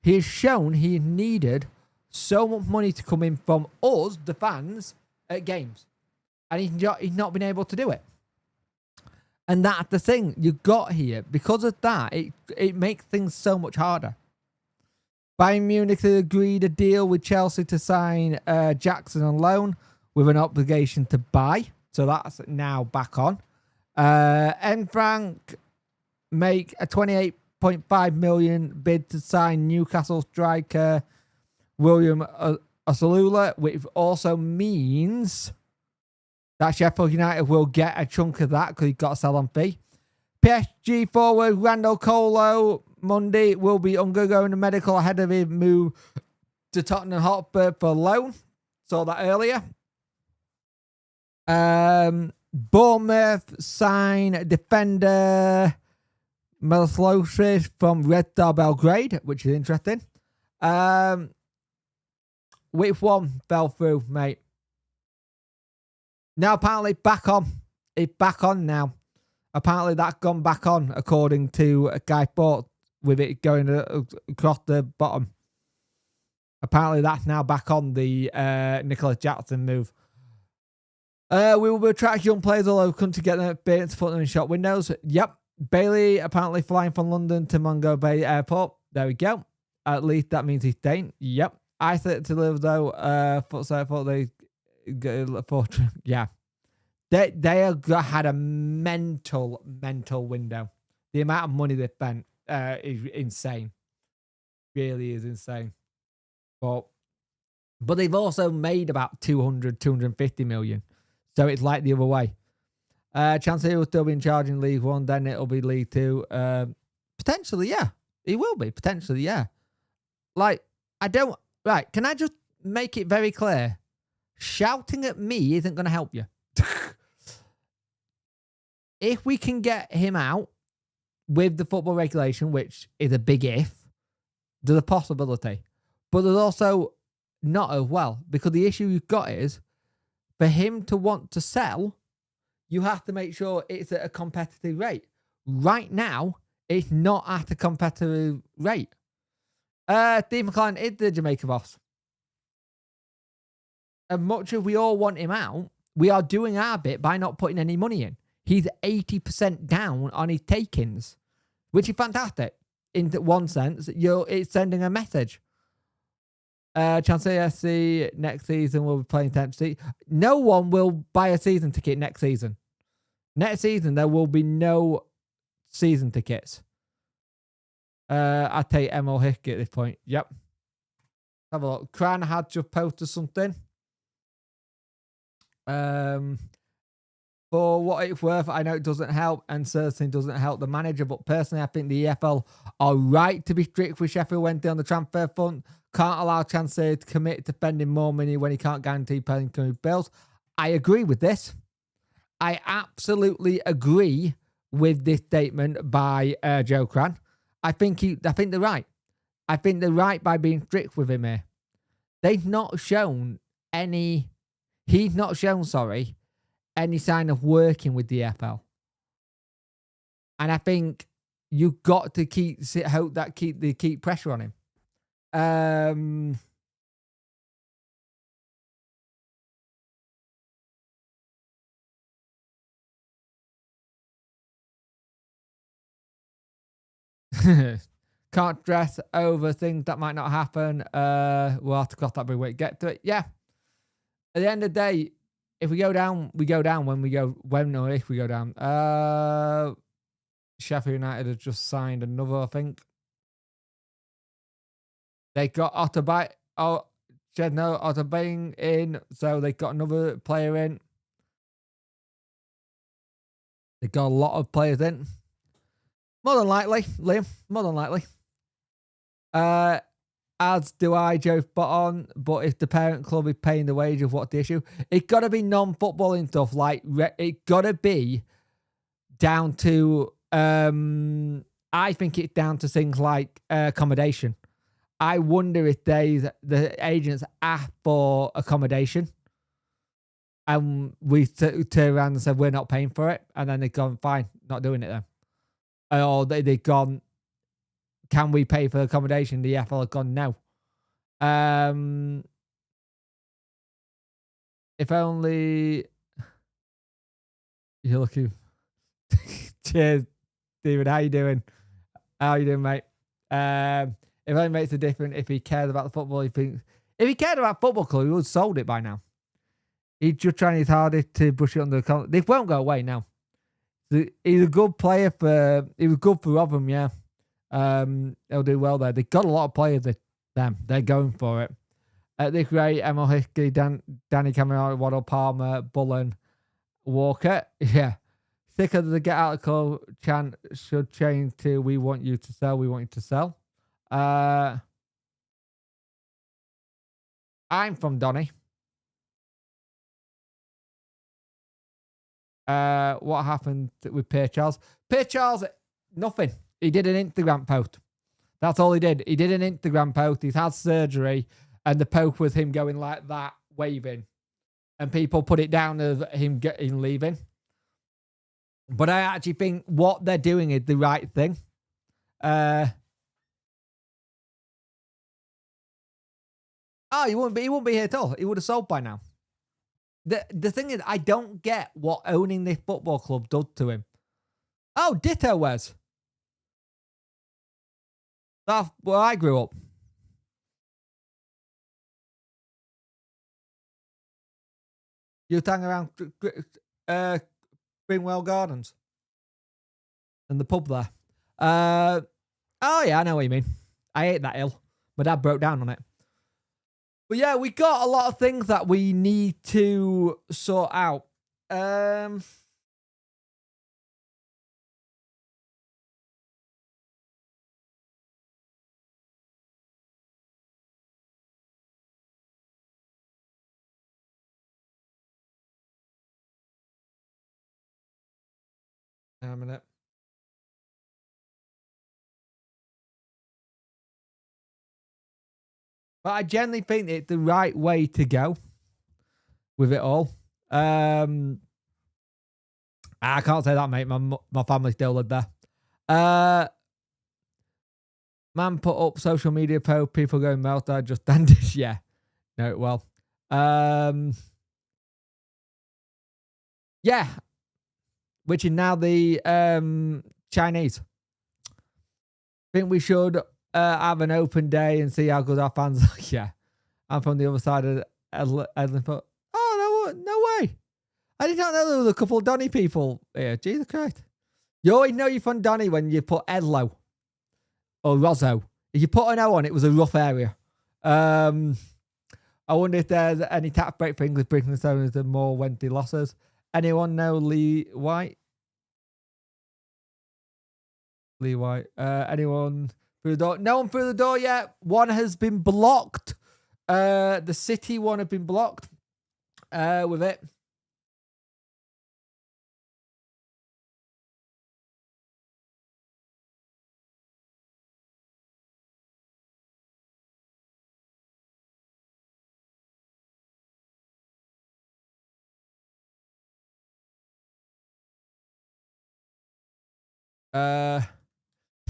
He has shown he needed so much money to come in from us, the fans, at games. And he's not been able to do it. And that's the thing you got here. Because of that, it makes things so much harder. Bayern Munich agreed a deal with Chelsea to sign Jackson on loan with an obligation to buy. So that's now back on. Frank make a 28.5 million bid to sign Newcastle striker William Osalula, which also means that Sheffield United will get a chunk of that because he's got a sell-on fee. PSG forward Randall Colo Monday will be undergoing a medical ahead of his move to Tottenham Hotspur for loan. Saw that earlier. Bournemouth sign defender Miloslausis from Red Star Belgrade, which is interesting. Which one fell through, mate? Now, apparently, back on. It's back on now. Apparently, that's gone back on, according to Guy Fawkes, with it going across the bottom. Apparently, that's now back on the Nicholas Jackson move. We will attract young players all over country to get them experience to put them in shop windows. Yep. Bailey apparently flying from London to Mungo Bay Airport. There we go. At least that means he's staying. Yep. I said to live though. I thought they yeah. They have had a mental window. The amount of money they spent is insane. Really is insane. But they've also made about 250 million. So it's like the other way. Chances he will still be in charge in League One, then it'll be League Two. Potentially, yeah. He will be. Potentially, yeah. Right, can I just make it very clear? Shouting at me isn't going to help you. If we can get him out with the football regulation, which is a big if, there's a possibility. But there's also not as well, because the issue you've got is, for him to want to sell, you have to make sure it's at a competitive rate. Right now, it's not at a competitive rate. Steve McLaren is the Jamaica boss. As much as we all want him out, we are doing our bit by not putting any money in. He's 80% down on his takings, which is fantastic. In one sense, it's sending a message. SWFC next season will be playing 10th seat. No one will buy a season ticket next season. Next season, there will be no season tickets. I'd take ML Hickey at this point. Yep. Have a look. Cran had just posted something. For what it's worth, I know it doesn't help and certainly doesn't help the manager, but personally, I think the EFL are right to be strict with Sheffield Wednesday on the transfer front. Can't allow Chancellor to commit to spending more money when he can't guarantee paying bills. I agree with this. I absolutely agree with this statement by Joe Cran. I think they're right. I think they're right by being strict with him here. They've not shown any. He's not shown, any sign of working with the EFL. And I think you've got to keep pressure on him. Can't dress over things that might not happen. We'll have to cross that bridge when we get to it. Yeah. At the end of the day, if we go down, we go down. When or if we go down. Sheffield United have just signed another, I think. They got Otterbein in, so they got another player in. They got a lot of players in. More than likely, Liam. More than likely. As do I, Joe spot on. But if the parent club is paying the wages, what's the issue? It's got to be non-footballing stuff. Like, it's got to be down to... I think it's down to things like accommodation. I wonder if the agents ask for accommodation. And we turn around and said, we're not paying for it. And then they've gone, fine, not doing it then. Or they've gone, can we pay for accommodation? The EFL have gone, no. If only you're looking. Cheers, David. How you doing? Mate? If only makes a difference if he cared about the football. If he cared about football club, he would have sold it by now. He's just trying his hardest to push it under the. They won't go away now. He's a good player he was good for Rotherham, yeah. He'll do well there. They've got a lot of players, they're going for it. At this rate, Emil Hickey, Danny Cameron, Waddle, Palmer, Bullen, Walker. Yeah. Sick of the get out of club chant should change to we want you to sell, we want you to sell. I'm from Donny. What happened with Pierre Charles? Pierre Charles, nothing. He did an Instagram post. That's all he did. He did an Instagram post. He's had surgery, and the post was him going like that, waving, and people put it down as him leaving. But I actually think what they're doing is the right thing. He wouldn't be here at all. He would have sold by now. The thing is, I don't get what owning this football club does to him. Oh, ditto, Wes. That's where I grew up. You hang around Greenwell Gardens and the pub there. Oh yeah, I know what you mean. I ate that hill. My dad broke down on it. But yeah, we got a lot of things that we need to sort out. A minute. But I generally think it's the right way to go with it all. I can't say that, mate. My family still live there. Man put up social media post, people going meltdown, just dandish. Yeah. No, well. Yeah. Which is now the Chinese. I think we should have an open day and see how good our fans are. Yeah. I'm from the other side of Edlinford. Oh, no way. I did not know there was a couple of Donny people here. Jesus Christ. You always know you're from Donny when you put Edlow or Rosso. If you put an O on, it was a rough area. I wonder if there's any tax break for English business owners and more Wednesday losses. Anyone know Lee White? Lee White. Anyone through the door? No one through the door yet. One has been blocked. The City one have been blocked with it.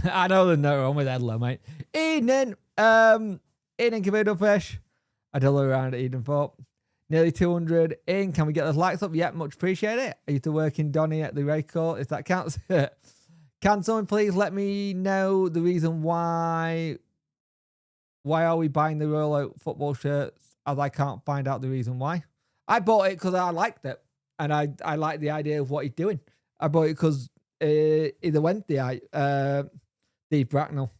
I know there's no wrong with Edlow, mate. Evening. Evening, Commander Fish. I don't look around at Edenthorpe. Nearly 200 in. Can we get those likes up? Yep, much appreciate it. I used to work in Donny at the race court, if that counts. Can someone please let me know the reason why are we buying the Royal Oak football shirts, as I can't find out the reason why. I bought it because I liked it, and I like the idea of what he's doing. I bought it because either Wednesday, Steve Bracknell.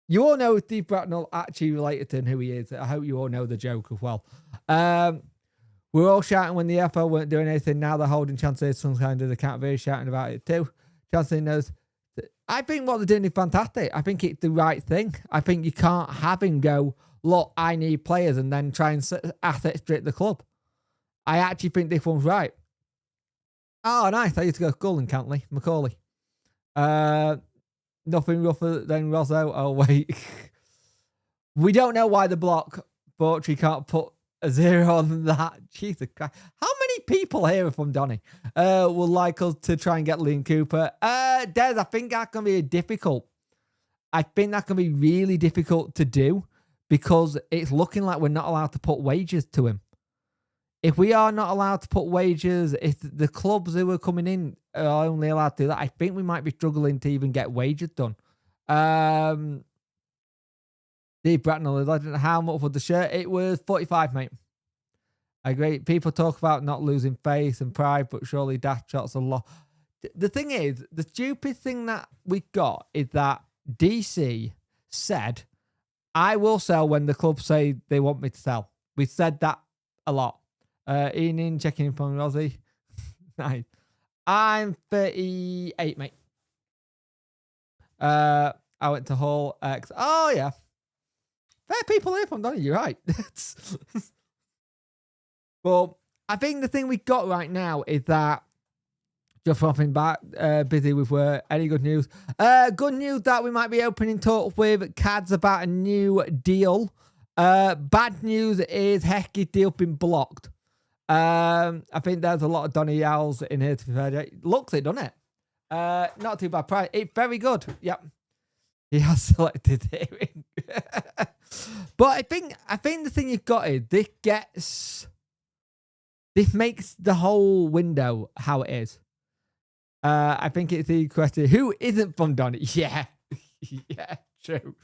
You all know Steve Bracknell actually related to who he is. I hope you all know the joke as well. We're all shouting when the FL weren't doing anything. Now they're holding Chancellor some kind of accountability, shouting about it too. Chancellor knows. I think what they're doing is fantastic. I think it's the right thing. I think you can't have him go, look, I need players, and then try and asset strip the club. I actually think this one's right. Oh, nice. I used to go to school in Cantley, Macaulay. Nothing rougher than Rosso. Oh, wait. We don't know why the block, but we can't put a 0 on that. Jesus Christ. How many people here are from Donny would like us to try and get Liam Cooper? Des, I think that's going to be difficult. I think that's going to be really difficult to do because it's looking like we're not allowed to put wages to him. If we are not allowed to put wages, if the clubs who are coming in are only allowed to do that, I think we might be struggling to even get wages done. Steve Bracknell, legend. How much was the shirt? It was 45, mate. I agree. People talk about not losing faith and pride, but surely dash shots a lot. The thing is, the stupid thing that we got is that DC said, I will sell when the club say they want me to sell. We said that a lot. Ian checking in from Rosie. Nice. I'm 38, mate. I went to Hull X. Oh, yeah. Fair people here from Donny, you're right. But I think the thing we got right now is that, just hopping back, busy with work. Any good news? Good news that we might be opening talk with Cads about a new deal. Bad news is Hecky's deal been blocked. I think there's a lot of Donny Owls in here to be fair. Looks it, doesn't it? Not too bad price. It's very good. Yep. He has selected hearing. But I think the thing you've got is this makes the whole window how it is. I think it's the question, who isn't from Donny? Yeah. Yeah, true.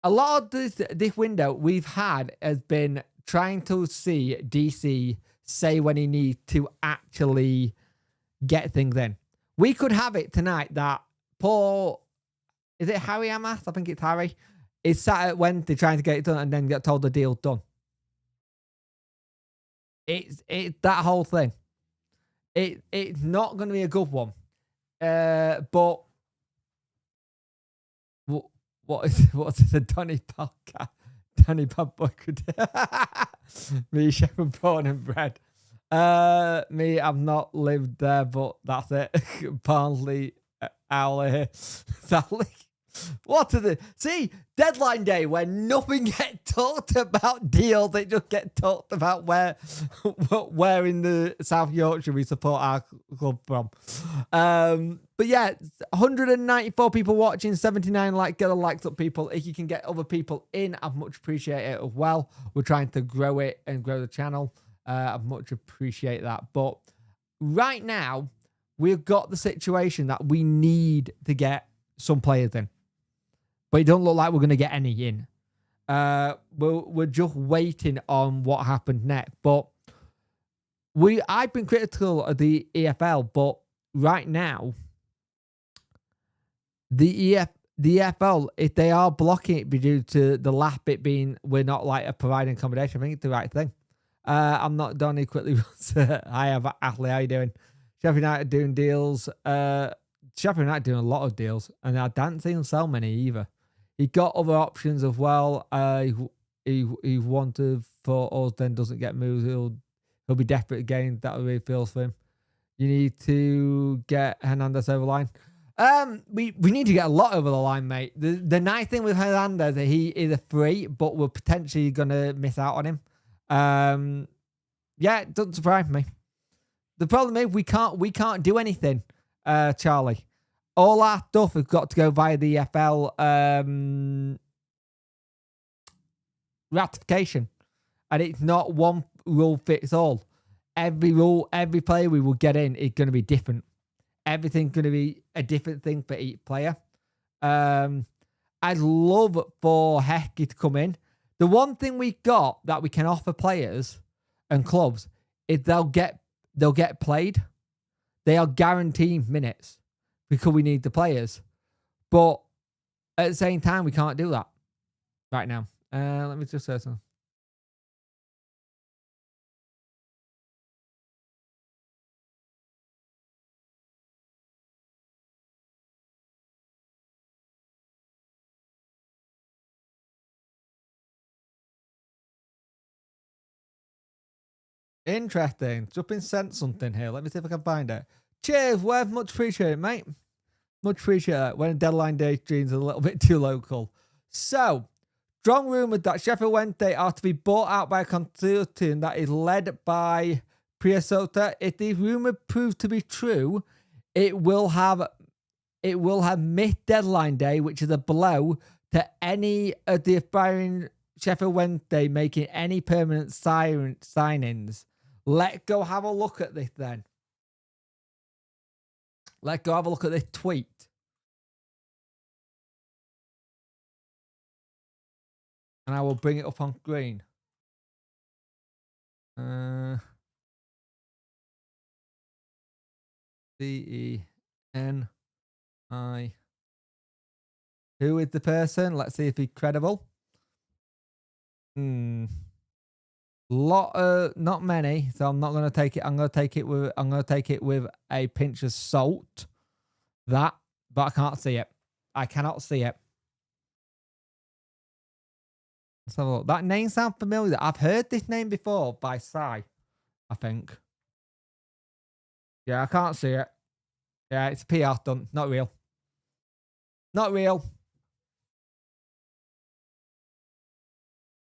A lot of this window we've had has been trying to see DC say when he needs to actually get things in. We could have it tonight that Paul, is it Harry Amass? I think it's Harry. Is sat at Wednesday trying to get it done and then get told the deal's done. It's that whole thing. It's not going to be a good one. But what's it? A Donny podcast? Donny Bad Boy could me, Shepherd, born and bred. Me, I've not lived there, but that's it. Barnsley, Owler, Sally. What is it? See, deadline day when nothing gets talked about deals, they just get talked about where in the South Yorkshire we support our club from. But yeah, 194 people watching, 79 like. Get the likes up, people. If you can get other people in, I'd much appreciate it as well. We're trying to grow it and grow the channel. I'd much appreciate that. But right now, we've got the situation that we need to get some players in. But it don't look like we're going to get any in. We're just waiting on what happened next. But I've been critical of the EFL, but right now, the EFL, if they are blocking it due to the last bit being we're not like providing accommodation, I think it's the right thing. I'm not Donny quickly. Hi, Ashley, how you doing? Sheffield United doing deals. Sheffield United doing a lot of deals, and I don't see him sell many either. He got other options as well. He wanted for us, then doesn't get moved. He'll be desperate again. That really feels for him. You need to get Hernandez over the line. We need to get a lot over the line, mate. The nice thing with Hernandez is he is a free, but we're potentially gonna miss out on him. Yeah, it doesn't surprise me. The problem is we can't do anything, Charlie. All our stuff has got to go via the EFL ratification, and it's not one rule fits all. Every player we will get in is going to be different. Everything's going to be a different thing for each player. I'd love for Hecky to come in. The one thing we got that we can offer players and clubs is they'll get played. They are guaranteed minutes because we need the players. But at the same time, we can't do that right now. Let me just say something. Interesting. Just been sent something here. Let me see if I can find it. Cheers, Web. Much appreciated, mate. Much appreciated. When a deadline day streams a little bit too local. So, strong rumour that Sheffield Wednesday are to be bought out by a consortium that is led by Priasota. If the rumour proves to be true, it will have missed deadline day, which is a blow to any of the aspiring Sheffield Wednesday making any permanent signings. Let's go have a look at this then. Let's go have a look at this tweet. And I will bring it up on screen. C-E-N-I. Who is the person? Let's see if he's credible. Not many, so I'm not gonna take it. I'm gonna take it with a pinch of salt. But I can't see it. I cannot see it. Let's have a look. That name sounds familiar. I've heard this name before by Sai, I think. Yeah, I can't see it. Yeah, it's a PR stunt. Not real. Not real.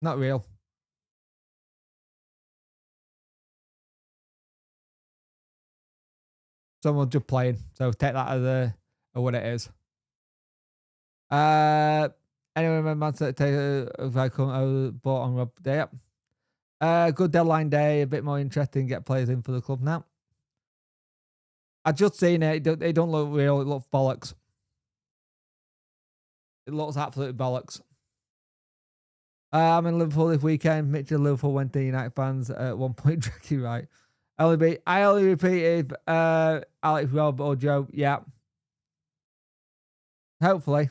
Not real. Someone just playing. So take that as what it is. Anyway, remember to take if I come bought on Rob day. Yep. Good deadline day, a bit more interesting. Get players in for the club now. I just seen it. It don't look real. It looks bollocks. It looks absolute bollocks. I'm in Liverpool this weekend. Mitchell, Liverpool, Wednesday United fans at one point. Tricky, right? I only repeated Alex, Rob, or Joe. Yeah. Hopefully.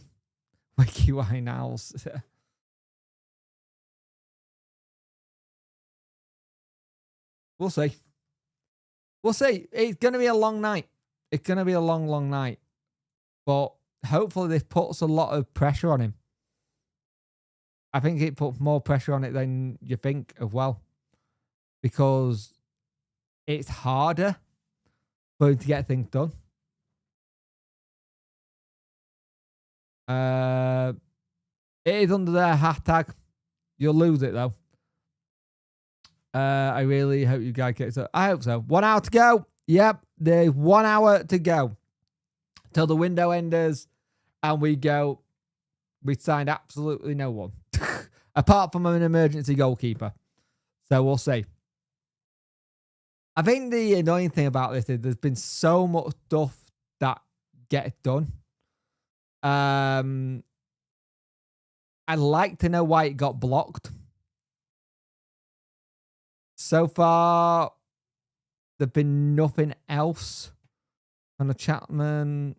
Wiki Wine Owls. We'll see. We'll see. It's going to be a long night. It's going to be a long, long night. But hopefully this puts a lot of pressure on him. I think it puts more pressure on it than you think as well. Because it's harder for him to get things done. It is under their hashtag. You'll lose it though. I really hope you guys get it. I hope so. 1 hour to go. Yep, there's 1 hour to go till the window ends, and we go. We signed absolutely no one. Apart from an emergency goalkeeper. So we'll see. I think the annoying thing about this is there's been so much stuff that gets done. I I'd like to know why it got blocked. So far, there's been nothing else. On the Chapman,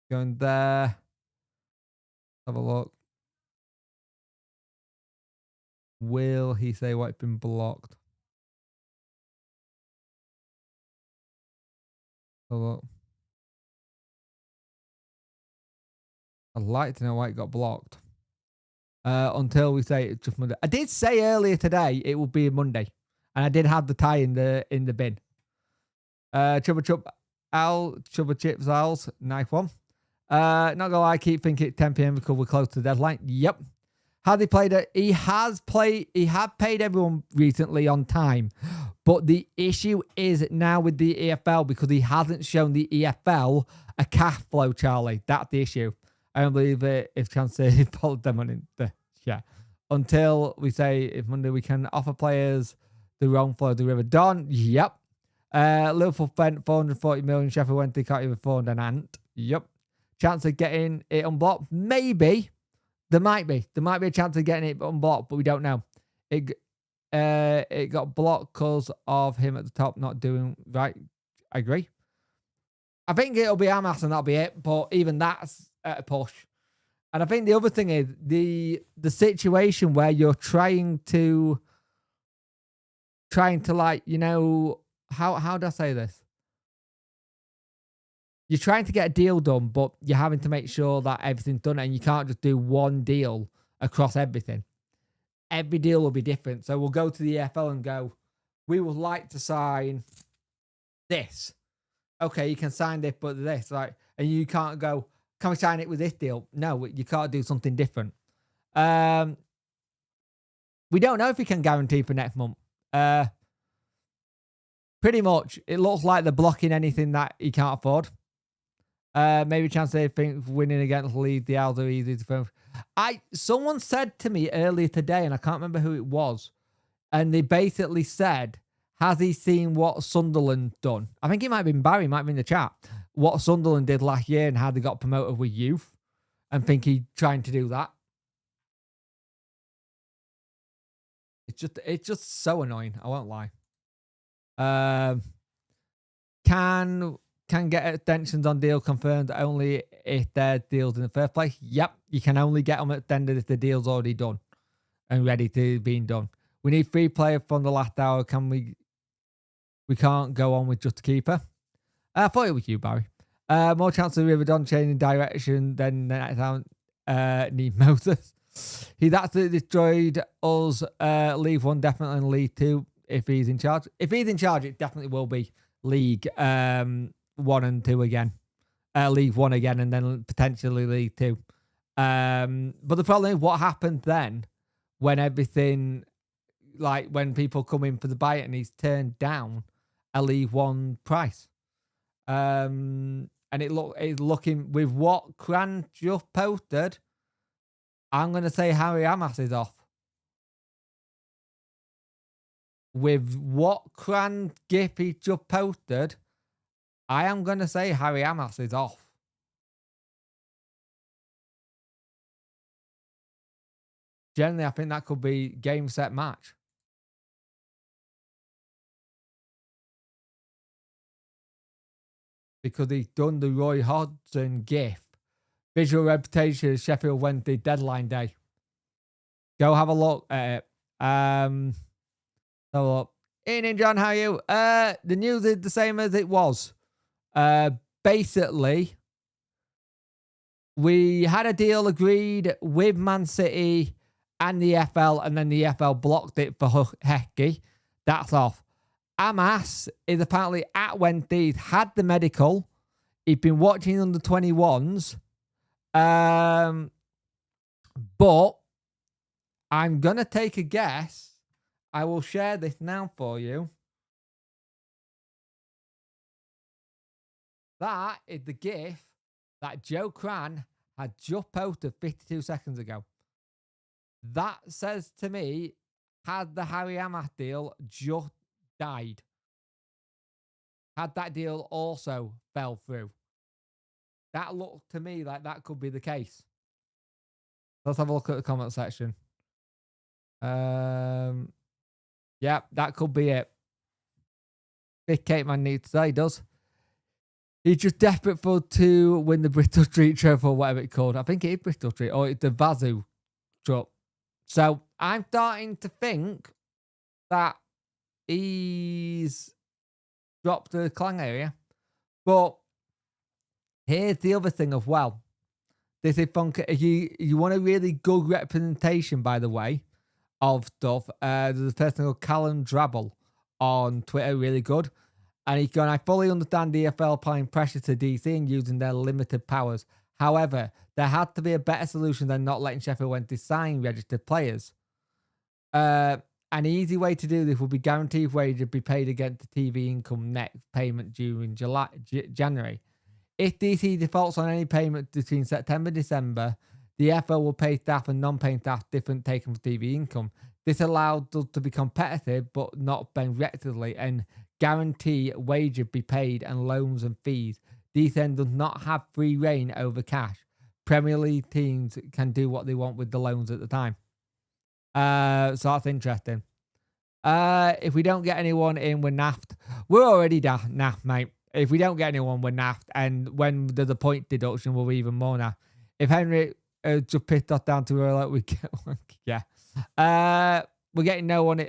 going there. Have a look. Will he say why it's been blocked? Have a look. I'd like to know why it got blocked. Until we say it's just Monday. I did say earlier today it would be a Monday, and I did have the tie in the bin. Chubba Chips Owls, nice one. Not gonna lie, I keep thinking it's 10 p.m. because we're close to the deadline. Yep. Had he played it? He had paid everyone recently on time. But the issue is now with the EFL because he hasn't shown the EFL a cash flow, Charlie. That's the issue. I don't believe it if Chancey followed them on the chat. Until we say if Monday we can offer players the wrong flow of the River Don. Yep. Liverpool spent 440 million. Sheffield Wednesday can't even afford an ant. Yep. Chance of getting it unblocked? Maybe. There might be a chance of getting it unblocked, but we don't know. It got blocked because of him at the top not doing right. I agree. I think it'll be Amass and that'll be it, but even that's at a push. And I think the other thing is the situation where you're trying to like, you know, how do I say this? You're trying to get a deal done, but you're having to make sure that everything's done, and you can't just do one deal across everything. Every deal will be different. So we'll go to the EFL and go, we would like to sign this. Okay, you can sign this, but this, right? And you can't go, can we sign it with this deal? No, you can't do something different. We don't know if we can guarantee for next month. Pretty much, it looks like they're blocking anything that he can't afford. Maybe a chance they think winning against Leeds, the Owls are easy to film. Someone said to me earlier today, and I can't remember who it was, and they basically said, has he seen what Sunderland done? I think it might have been Barry, might have been in the chat, what Sunderland did last year and how they got promoted with youth, and think he's trying to do that. It's just so annoying. I won't lie. Can get extensions on deal confirmed only if they're deals in the first place. Yep, you can only get them extended if the deal's already done and ready to be done. We need 3 players from the last hour. We can't go on with just a keeper. I thought it was you, Barry. More chance of River Don changing direction than the next time need Moses. He's absolutely destroyed us. League 1 definitely in League 2 if he's in charge. If he's in charge, it definitely will be League 1 and 2 again. League 1 again, and then potentially League 2. But the problem is what happened then when everything, like when people come in for the buy and he's turned down a League 1 price. And it's looking with what Cran just posted, I'm going to say Harry Amass is off. With what Cran GIF he just posted, I am going to say Harry Amass is off. Generally, I think that could be game, set, match. Because he's done the Roy Hodgson GIF. Visual reputation of Sheffield Wednesday deadline day. Go have a look at it. So look. Ian and John, how are you? The news is the same as it was. Basically, we had a deal agreed with Man City and the FL, and then the FL blocked it for Hecky. That's off. Amass is apparently at Wednesday. He's had the medical. He's been watching under 21s. But I'm going to take a guess. I will share this now for you. That is the GIF that Joe Cran had just posted 52 seconds ago. That says to me, had the Harry Amass deal just died? Had that deal also fell through? That looked to me like that could be the case. Let's have a look at the comment section. Yeah, that could be it. Big Cape Man needs to say he does. He's just desperate to win the Bristol Street Trophy or whatever it's called. I think it is Bristol Street or it's the Vazu Cup. So I'm starting to think that he's dropped the Clang area. But here's the other thing as well. This is fun. You want a really good representation, by the way, of stuff. There's a person called Callum Drabble on Twitter, really good. And he's going, I fully understand the EFL applying pressure to DC and using their limited powers. However, there had to be a better solution than not letting Sheffield Wednesday sign registered players. An easy way to do this would be guaranteed wages be paid against the TV income next payment due in January. If DC defaults on any payment between September and December, the EFL will pay staff and non-paying staff different taken from TV income. This allowed us to be competitive but not bend recklessly and guarantee wages be paid and loans and fees. DC then does not have free reign over cash. Premier League teams can do what they want with the loans at the time. So that's interesting. If we don't get anyone in, we're naffed. We're already naffed, mate. If we don't get anyone, we're naffed. And when there's a point deduction, we're even more naffed. If Henry just pissed us down to where like we get one, yeah. We're getting no one.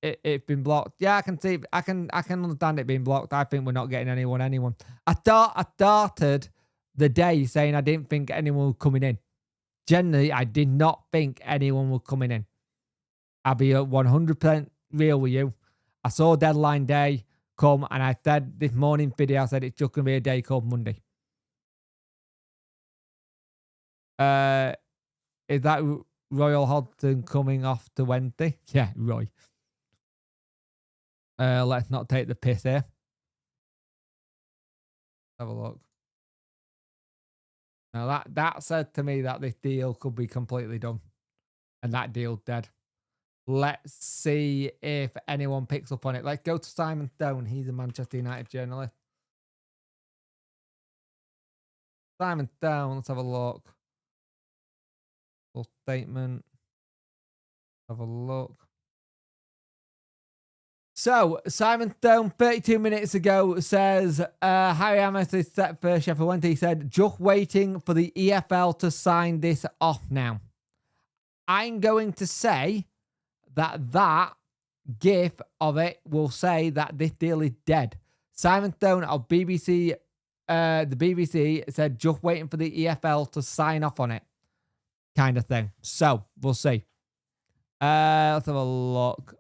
It's been blocked. Yeah, I can see. I can understand it being blocked. I think we're not getting anyone. I started the day saying I didn't think anyone was coming in. Generally, I did not think anyone was coming in. I'll be 100% real with you. I saw deadline day come, and I said this morning video, I said it's just gonna be a day called Monday. Is that Royal Hodgson coming off to Wednesday? Yeah, Roy. Let's not take the piss here. Have a look. Now that said to me that this deal could be completely done. And that deal's dead. Let's see if anyone picks up on it. Let's go to Simon Stone. He's a Manchester United journalist. Simon Stone, let's have a look. Full statement. Have a look. So, Simon Stone, 32 minutes ago, says, Harry Amass is set for Sheffield Wednesday. He said, just waiting for the EFL to sign this off now. I'm going to say that gif of it will say that this deal is dead. Simon Stone of BBC, the BBC said, just waiting for the EFL to sign off on it. Kind of thing. So, we'll see. Let's have a look.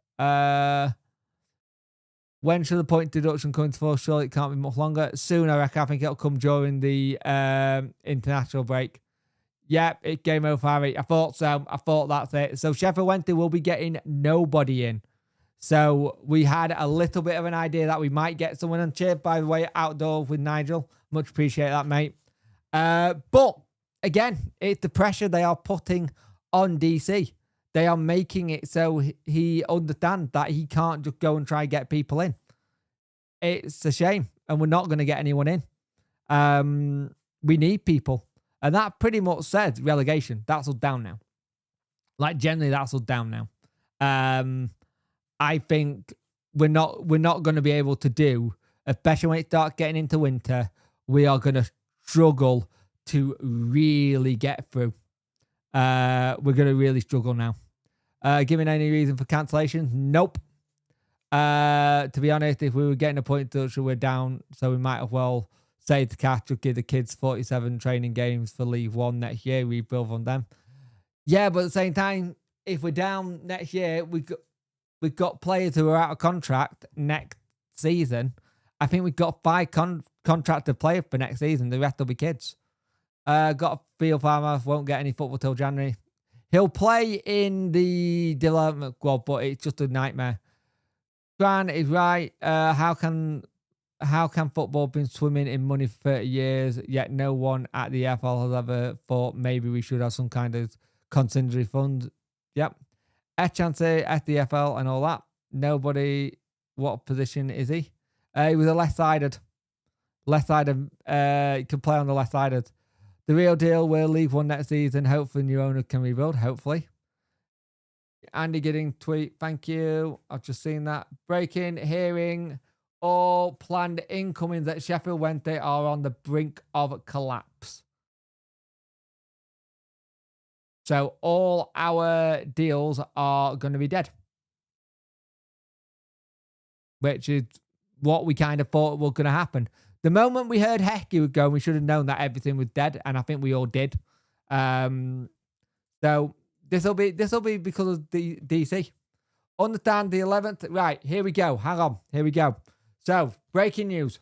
When should the point deduction come into force? Surely it can't be much longer. Soon, I reckon. I think it'll come during the international break. Yeah, it game over, Harry. I thought so. I thought that's it. So Sheffield Wednesday will be getting nobody in. So we had a little bit of an idea that we might get someone on. Cheers, by the way, outdoors with Nigel. Much appreciate that, mate. But again, it's the pressure they are putting on DC. They are making it so he understands that he can't just go and try and get people in. It's a shame. And we're not going to get anyone in. We need people. And that pretty much says relegation. That's us down now. Like, generally, that's us down now. I think we're not going to be able to do, especially when it starts getting into winter, we are going to struggle to really get through. We're going to really struggle now. Giving any reason for cancellation? Nope. To be honest, if we were getting a point deduction, we're down, so we might as well say to Cash to give the kids 47 training games for League One next year, rebuild on them. Yeah, but at the same time, if we're down next year, we've got players who are out of contract next season. I think we've got 5 contracted players for next season. The rest will be kids. Got a feel for Amass, won't get any football till January. He'll play in the development squad, but it's just a nightmare. Grant is right. How can football been swimming in money for 30 years, yet no one at the EFL has ever thought maybe we should have some kind of contingency fund? Yep. Echance at the EFL and all that. Nobody. What position is he? He was a left-sided. He can play on the left-sided. The real deal will League One next season. Hopefully, new owner can rebuild. Hopefully. Andy Gidding tweet. Thank you. I've just seen that. Breaking, hearing, all planned incomings at Sheffield Wednesday are on the brink of collapse. So all our deals are going to be dead. Which is what we kind of thought was going to happen. The moment we heard Hecky would go, we should have known that everything was dead, and I think we all did. So this will be because of the DC. Understand the 11th. Right, here we go. Hang on. Here we go. So, breaking news.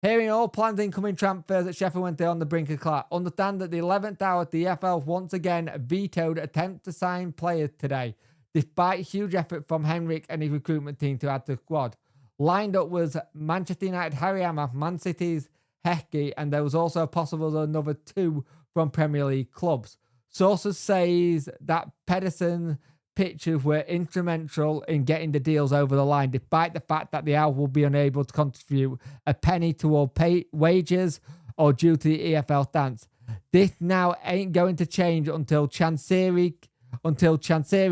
Hearing all planned incoming transfers at Sheffield Wednesday on the brink of collapse. Understand that the 11th hour, the EFL once again vetoed attempt to sign players today, despite huge effort from Henrik and his recruitment team to add to the squad. Lined up was Manchester United Harry Amass, Man City's Hecky, and there was also possible another 2 from Premier League clubs. Sources says that Pedersen pictures were instrumental in getting the deals over the line, despite the fact that the Owl will be unable to contribute a penny toward wages or due to the EFL stance. This now ain't going to change until Chancery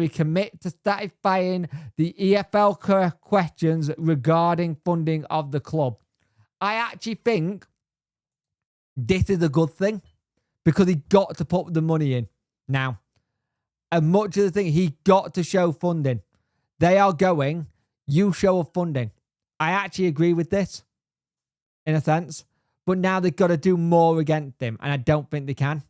commit to satisfying the EFL questions regarding funding of the club. I actually think this is a good thing because he got to put the money in now. And much of the thing, he got to show funding. They are going, you show of funding. I actually agree with this, in a sense. But now they've got to do more against him, and I don't think they can.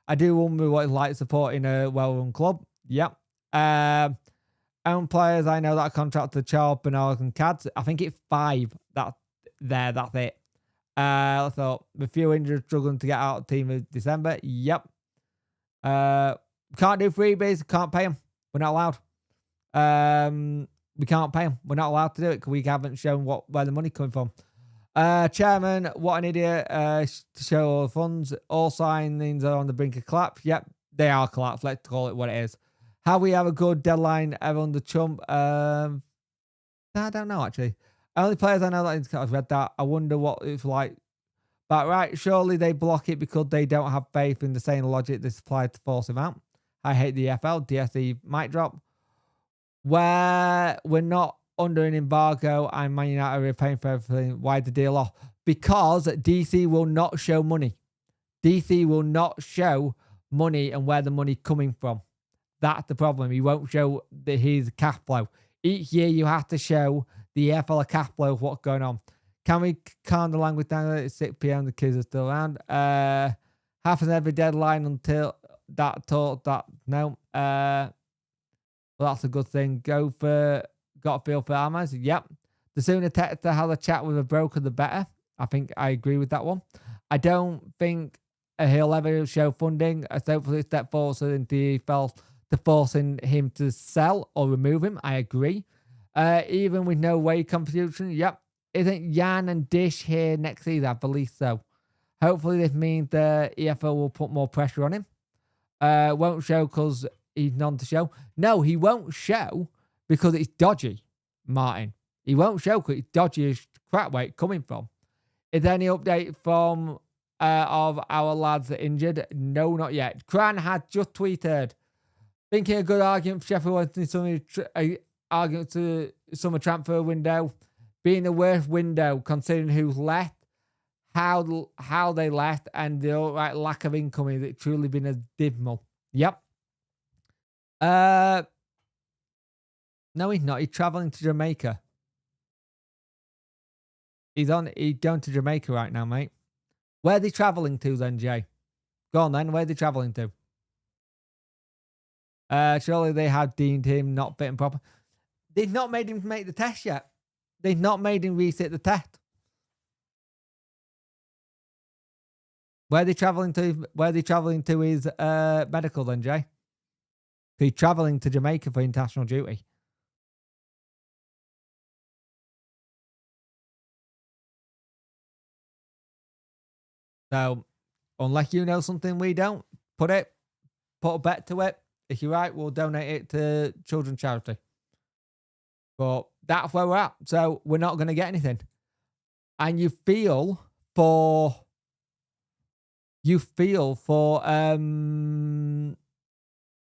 I do wonder what it's like supporting a well-run club. Yep. Own players, I know that contract to Charles, Bernard, and Cads. I think it's 5. That's it. I thought a few injuries struggling to get out of the team in December. Yep. Can't do freebies. Can't pay them. We're not allowed. We can't pay them. We're not allowed to do it because we haven't shown where the money coming from. Chairman, what an idiot. To show all the funds. All signings are on the brink of collapse. Yep, they are collapsed. Let's call it what it is. How we have a good deadline ever under Trump? I don't know, actually. Only players I know that I've read that. I wonder what it's like. But right, surely they block it because they don't have faith in the same logic they supplied to force him out. I hate the FL. DSE might drop. Where we're not under an embargo and Man United are paying for everything. Why the deal off? Because DC will not show money. DC will not show money and where the money coming from. That's the problem. He won't show his cash flow. Each year you have to show the EFL cash flow of what's going on. Can we calm the language down at 6 p.m? The kids are still around. Happens every deadline until that talk that no. Well, that's a good thing. Got a feel for Amass. Yep. The sooner Tector has a chat with a broker, the better. I think I agree with that one. I don't think he'll ever show funding. I hopefully step forward into the EFL to forcing him to sell or remove him. I agree. Even with no wage contribution. Yep. Isn't Jan and Dish here next season? I believe so. Hopefully this means the EFL will put more pressure on him. Won't show because he's none to show. No, he won't show because it's dodgy, Martin. He won't show because it's dodgy as crap where it's coming from. Is there any update from of our lads that injured? No, not yet. Cran had just tweeted, thinking a good argument for Sheffield Wednesday argument to summer transfer window being the worst window considering who's left, how they left, and the lack of income. Is it truly been as dismal? Yep. No, he's not. He's traveling to Jamaica. He's going to Jamaica right now, mate. Where are they traveling to then, Jay? Go on then. Where are they traveling to? Surely they have deemed him not fit and proper. They've not made him make the test yet. They've not made him resit the test. Where are they traveling to? Where are they traveling to his medical then, Jay? He's traveling to Jamaica for international duty. So, unless you know something we don't, put a bet to it. If you're right, we'll donate it to children's charity. But that's where we're at. So, we're not going to get anything. And you feel you feel for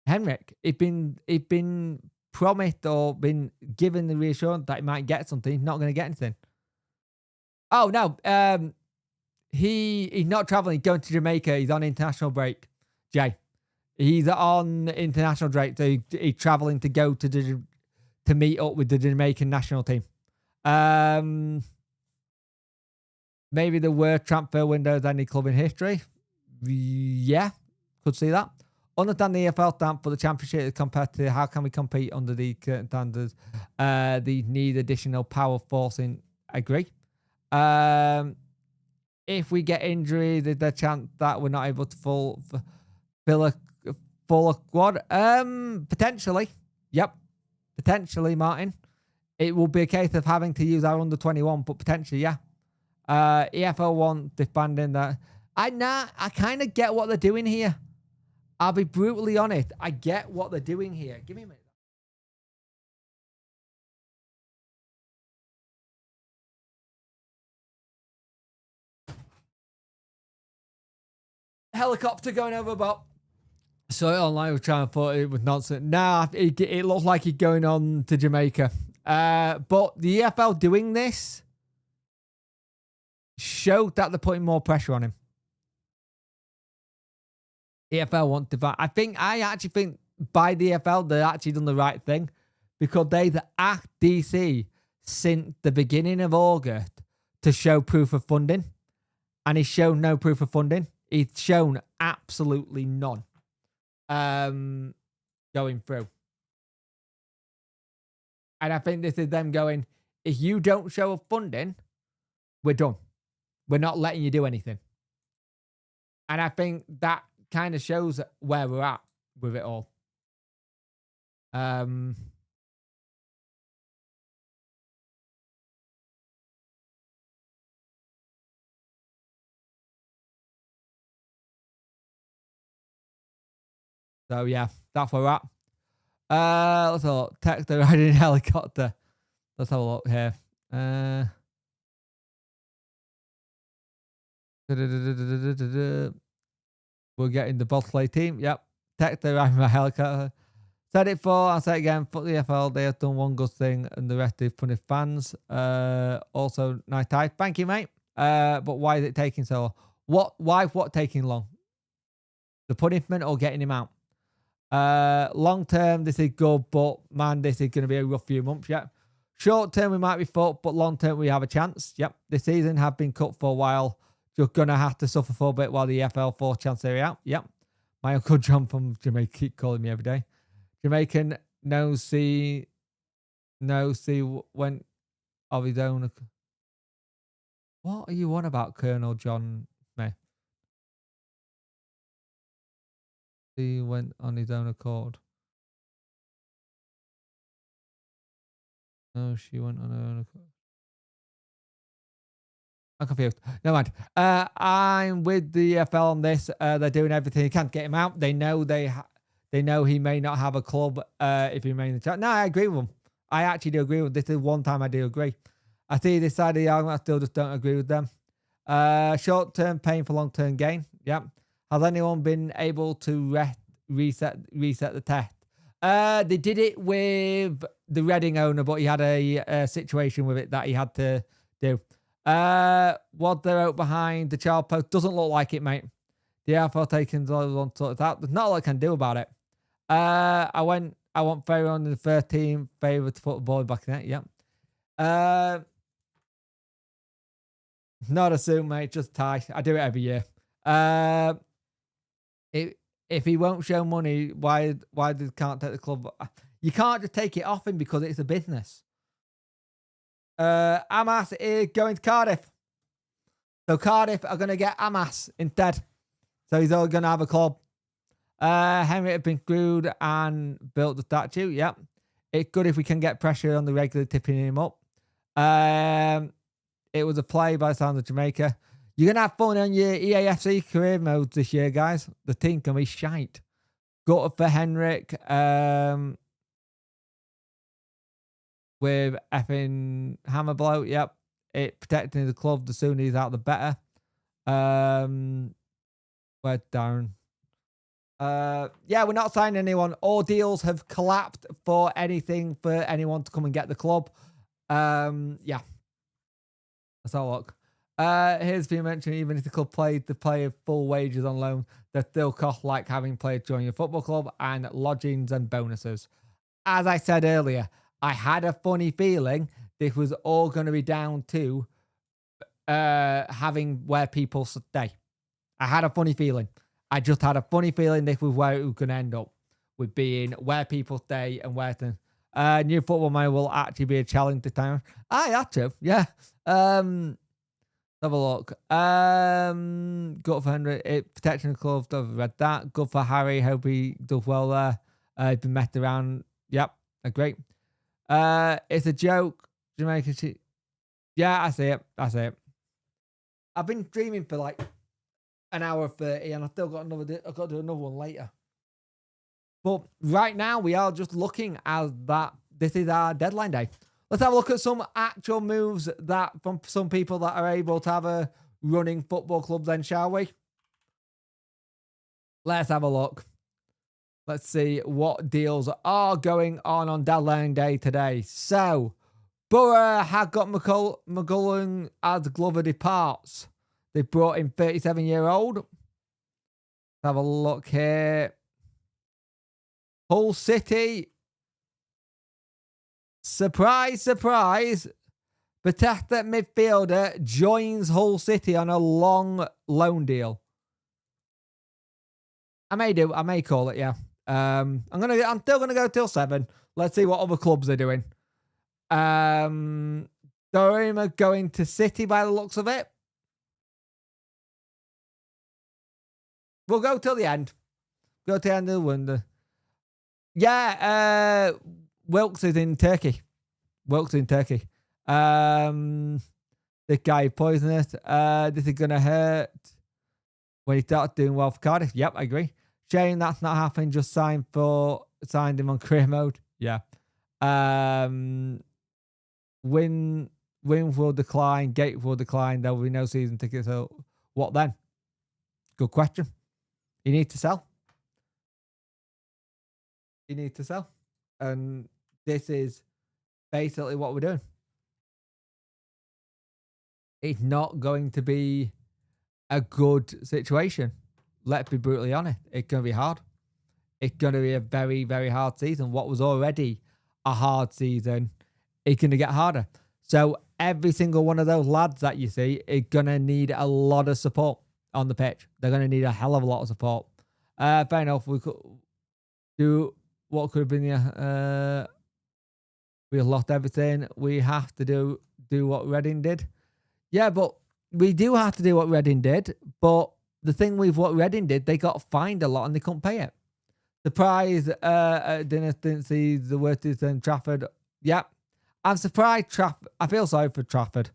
Henrik. He'd been promised or been given the reassurance that he might get something. He's not going to get anything. Oh no, he's not traveling. He's going to Jamaica. He's on international break. Jay, he's on international break. So he's traveling to go to meet up with the Jamaican national team. Maybe the worst transfer window of any club in history. Yeah, could see that. Understand the EFL stamp for the championship is competitive. How can we compete under the current standards? They need additional power forcing. Agree. If we get injury, there's a chance that we're not able to fill a full squad. Potentially. Yep. Potentially, Martin. It will be a case of having to use our under 21, but potentially, yeah. EFL want disbanding that. I kind of get what they're doing here. I'll be brutally honest. I get what they're doing here. Give me a minute. Helicopter going over, but so online was trying to thought it was nonsense. Nah, it looks like he's going on to Jamaica. But the EFL doing this showed that they're putting more pressure on him. EFL want to buy. I actually think by the EFL they've actually done the right thing because they've asked DC since the beginning of August to show proof of funding, and he's shown no proof of funding. He's shown absolutely none. Going through, and I think this is them going. If you don't show funding, we're done. We're not letting you do anything. And I think that kind of shows where we're at with it all. So yeah, that's where we're at. Let's have a look. Text the riding helicopter. Let's have a look here. We're getting the bobsleigh team. Yep. Text the riding my helicopter. Said it before, I'll say it again. Fuck the FL. They have done one good thing and the rest is funny fans. Also, nice tie. Thank you, mate. But why is it taking so long? Why taking long? The punishment or getting him out? Long term, this is good, but man, this is going to be a rough few months. Yep. Short term, we might be fucked, but long term, we have a chance. Yep. This season have been cut for a while. Just going to have to suffer for a bit while the EFL force chance area out. Yep. My Uncle John from Jamaica keep calling me every day. Jamaican no see went of his own. What are you on about, Colonel John Smith? He went on his own accord. No, she went on her own accord. I'm confused. Never mind. I'm with the EFL on this. They're doing everything they can to get him out. They know they know he may not have a club if he remains in the chat. No, I agree with them. I actually do agree with them. This is one time I do agree. I see this side of the argument. I still just don't agree with them. Short-term pain for long-term gain. Yep. Has anyone been able to reset the test? They did it with the Reading owner, but he had a situation with it that he had to do. What they're out behind the child post doesn't look like it, mate. The AFL taking on sort of that. There's not a lot I can do about it. I want Ferry on the first team favour to put the ball back in it. Yep. Not a suit, mate. Just tie. I do it every year. If he won't show money, why they can't take the club? You can't just take it off him because it's a business. Amass is going to Cardiff. So Cardiff are going to get Amass instead. So he's all going to have a club. Henry had been screwed and built the statue. Yep. It's good if we can get pressure on the regular tipping him up. It was a play by the sound of Jamaica. You're going to have fun on your EAFC career modes this year, guys. The team can be shite. Got for Henrik. With effing hammer blow. Yep. It protecting the club. The sooner he's out, the better. Where's Darren? Yeah, we're not signing anyone. All deals have collapsed for anything for anyone to come and get the club. Yeah. Let's have a look. Here's the mention, even if the club played the player full wages on loan, they still cost like having players join your football club and lodgings and bonuses. As I said earlier, I had a funny feeling this was all going to be down to having where people stay. I had a funny feeling. I just had a funny feeling this was where it was going to end up, with being where people stay and where to. New football manager will actually be a challenge this time. That's true. Yeah. Have a look. Good for Henry. Protection of clubs. I've read that. Good for Harry. Hope he does well there. He's been messed around. Yep. Great. It's a joke. Jamaica. Yeah, I see it. I've been dreaming for like an hour 30 and I've still got another. I've got to do another one later. But right now we are just looking at that. This is our deadline day. Let's have a look at some actual moves that from some people that are able to have a running football club then, shall we? Let's have a look. Let's see what deals are going on deadline day today. So, Borough have got McGullen as Glover departs. They brought in 37-year-old. Let's have a look here. Hull City. Surprise, surprise. Bethesda midfielder joins Hull City on a long loan deal. I may call it, yeah. I'm still gonna go till 7. Let's see what other clubs are doing. Durham are going to City by the looks of it. We'll go till the end. Go to the end of the window. Yeah, Wilkes is in Turkey. This guy poisonous. This is gonna hurt when he starts doing well for Cardiff. Yep, I agree. Shame that's not happening. Just signed him on career mode. Yeah. Wins will decline. Gate will decline. There will be no season tickets. So what then? Good question. You need to sell. And this is basically what we're doing. It's not going to be a good situation. Let's be brutally honest. It's going to be hard. It's going to be a very, very hard season. What was already a hard season is going to get harder. So every single one of those lads that you see is going to need a lot of support on the pitch. They're going to need a hell of a lot of support. Fair enough. We could do what could have been we lost everything. We have to do what Reading did. Yeah, but we do have to do what Reading did. But the thing with what Reading did, they got fined a lot and they couldn't pay it. Surprised didn't see the worst in Trafford. Yeah, I'm surprised. I feel sorry for Trafford.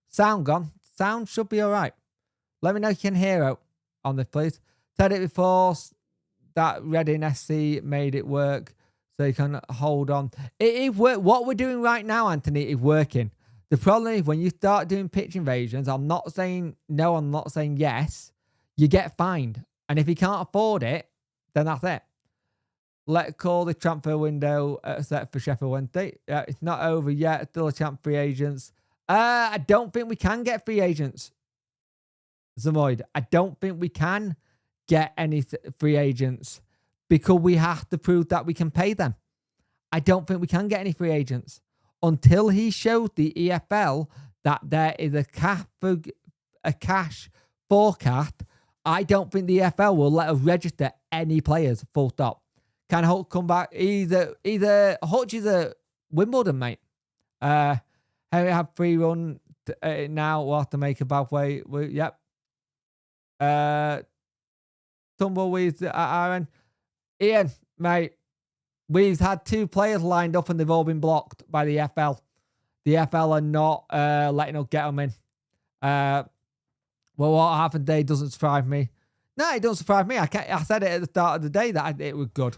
Sound gone. Sound should be all right. Let me know if you can hear out on this, please. Said it before that Reading SC made it work, so you can hold on. It work. What we're doing right now, Anthony, is working. The problem is when you start doing pitch invasions, I'm not saying no, I'm not saying yes, you get fined. And if you can't afford it, then that's it. Let's call the transfer window set for Sheffield Wednesday. It's not over yet. Still a chance free agents. I don't think we can get free agents. Zamoid, I don't think we can get any free agents because we have to prove that we can pay them. I don't think we can get any free agents until he showed the EFL that there is a cash forecast. I don't think the EFL will let us register any players. Full stop. Can Hulk come back? Either Hutch is a Wimbledon, mate. Harry have free run now. We'll have to make a pathway. Yep. Tumbleweeds at our end. Ian, mate, we've had 2 players lined up and they've all been blocked by the FL. The FL are not letting us get them in. Well, what happened today doesn't surprise me. No, it doesn't surprise me. I said it at the start of the day that it was good.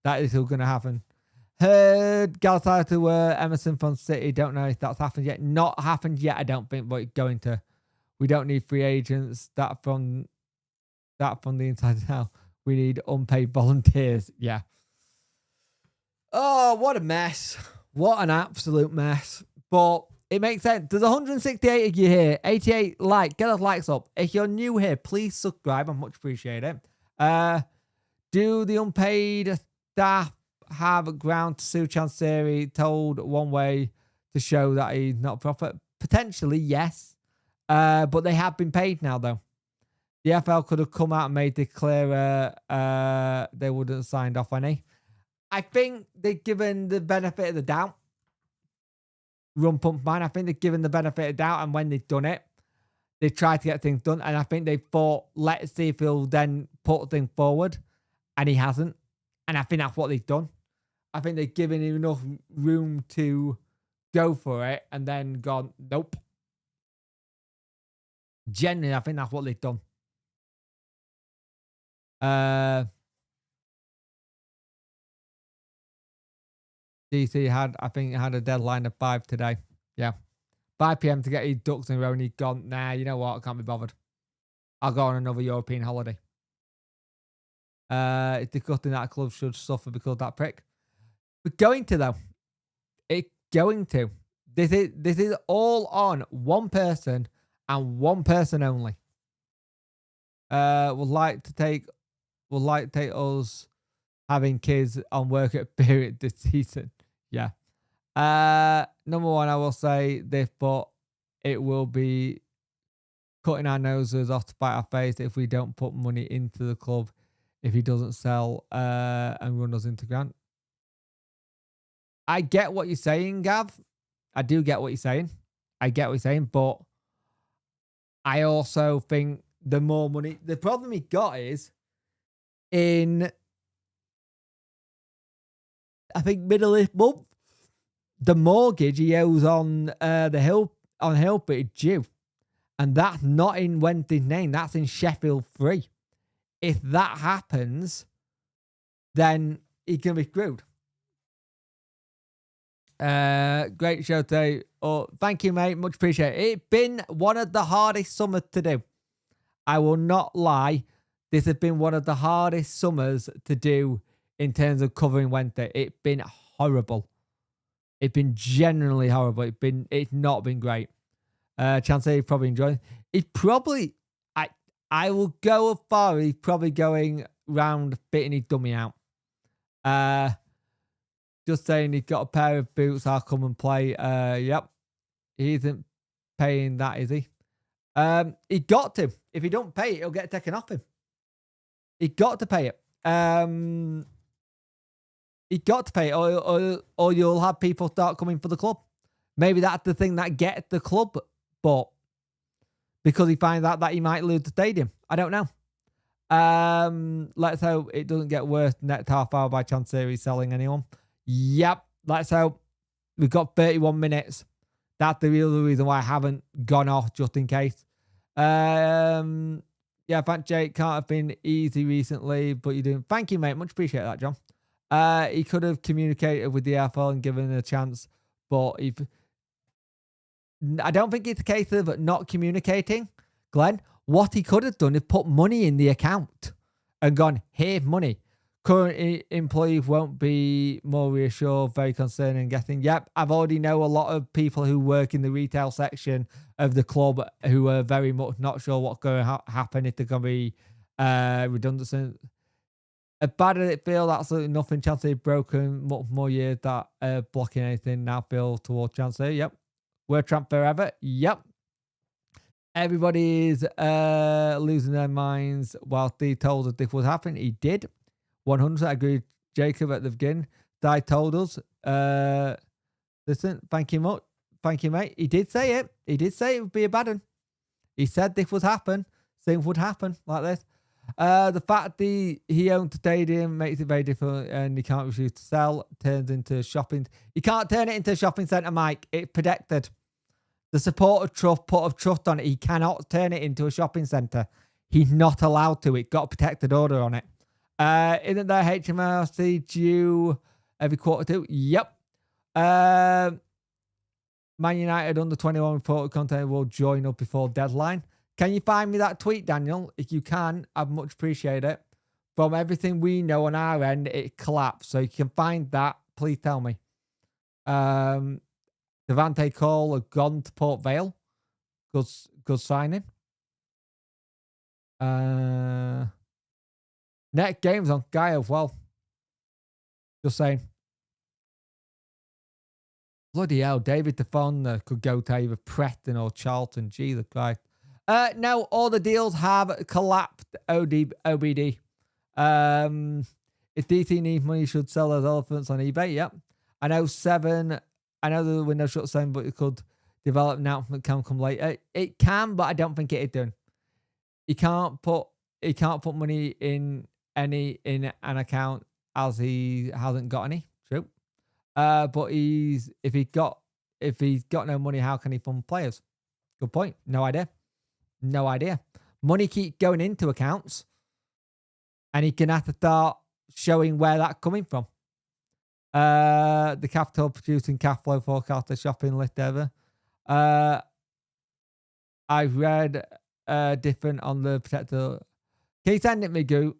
That is still going to happen. Heard Galatasaray to Emerson from City. Don't know if that's happened yet. Not happened yet, I don't think, but it's going to. We don't need free agents. That from that from the inside out. We need unpaid volunteers. Yeah. Oh, what a mess. What an absolute mess. But it makes sense. There's 168 of you here. 88 like. Get those likes up. If you're new here, please subscribe. I much appreciate it. Do the unpaid staff have ground to sue Chansiri? Told one way to show that he's not a prophet? Potentially, yes. But they have been paid now, though. The FL could have come out and made it clearer they wouldn't have signed off any. I think they've given the benefit of the doubt. Run pump man. I think they've given the benefit of doubt, and when they've done it, they tried to get things done. And I think they thought, let's see if he'll then put things forward, and he hasn't. And I think that's what they've done. I think they've given him enough room to go for it, and then gone, nope. Generally, I think that's what they've done. DC had a deadline of 5 today. Yeah. 5 p.m. to get his ducks in a row, and he'd gone, nah, you know what? I can't be bothered. I'll go on another European holiday. It's disgusting that a club should suffer because of that prick. But going to, though. It's going to. This is all on one person and one person only. Would like to take us having kids on work at period this season. Yeah. Number one, I will say this, but it will be cutting our noses off to spite our face if we don't put money into the club if he doesn't sell and run us into ground. I get what you're saying, Gav. I do get what you're saying. I get what you're saying, but I also think the more money... The problem he got is in... I think middle of this month, the mortgage he owes on Hillpit is due. And that's not in Wednesday's name. That's in Sheffield 3. If that happens, then he's going to be screwed. Great show today. Oh, thank you, mate. Much appreciated. It's been one of the hardest summers to do. I will not lie. This has been one of the hardest summers to do in terms of covering Wednesday. It's been horrible. It's been generally horrible. It's not been great. Chance he's probably enjoying it. He's probably, I will go as far. He's probably going round fitting his dummy out. Just saying he's got a pair of boots. I'll come and play. Yep. He isn't paying that, is he? He got to. If he don't pay it, he'll get taken off him. He got to pay it. He got to pay it, or you'll have people start coming for the club. Maybe that's the thing that gets the club, but because he finds out that he might lose the stadium. I don't know. Let's hope it doesn't get worse next half hour by Chansiri selling anyone. Yep, let's hope. We've got 31 minutes. That's the real reason why I haven't gone off, just in case. Yeah, thank Jake. Can't have been easy recently, but you're doing... Thank you, mate. Much appreciate that, John. He could have communicated with the AFL and given a chance, but if... I don't think it's a case of not communicating, Glenn. What he could have done is put money in the account and gone, here's money. Current employees won't be more reassured, very concerned and getting, yep, I've already know a lot of people who work in the retail section of the club who are very much not sure what's going to happen, if they're going to be redundant. As bad as it feels, absolutely nothing. Chancellor broken more years that blocking anything now feel towards Chancellor. Yep. We're Trump forever. Yep. Everybody's losing their minds while Steve told us this would happen. He did. 100. I agree with Jacob at the beginning. Di told us. Listen, thank you much. Thank you, mate. He did say it. He did say it would be a bad one. He said this would happen. Things would happen like this. The fact that he owns the stadium makes it very difficult, and he can't refuse to sell. Turns into shopping. You can't turn it into a shopping centre, Mike. It's protected. The supporter trust put of trust on it. He cannot turn it into a shopping centre. He's not allowed to. It got a protected order on it. Isn't there HMRC due every quarter too? Yep. Man United under 21 reported content will join up before deadline. Can you find me that tweet, Daniel? If you can, I'd much appreciate it. From everything we know on our end, it collapsed. So you can find that. Please tell me. Devante Cole have gone to Port Vale. Good signing. Net games on Guy as well. Just saying. Bloody hell, David Defon could go to either Preston or Charlton. Jesus Christ. No, all the deals have collapsed. OBD. If DC needs money, you should sell those elephants on eBay. Yep. I know the window shut 7, but it could develop announcement can come later. It can, but I don't think it is done. He can't put money in an account as he hasn't got any. True. But if he's got no money, how can he fund players? Good point. No idea. Money keeps going into accounts, and he can have to start showing where that's coming from. The capital producing cash flow forecast, the shopping list ever. I've read different on the protector. Can you send it me, Goose?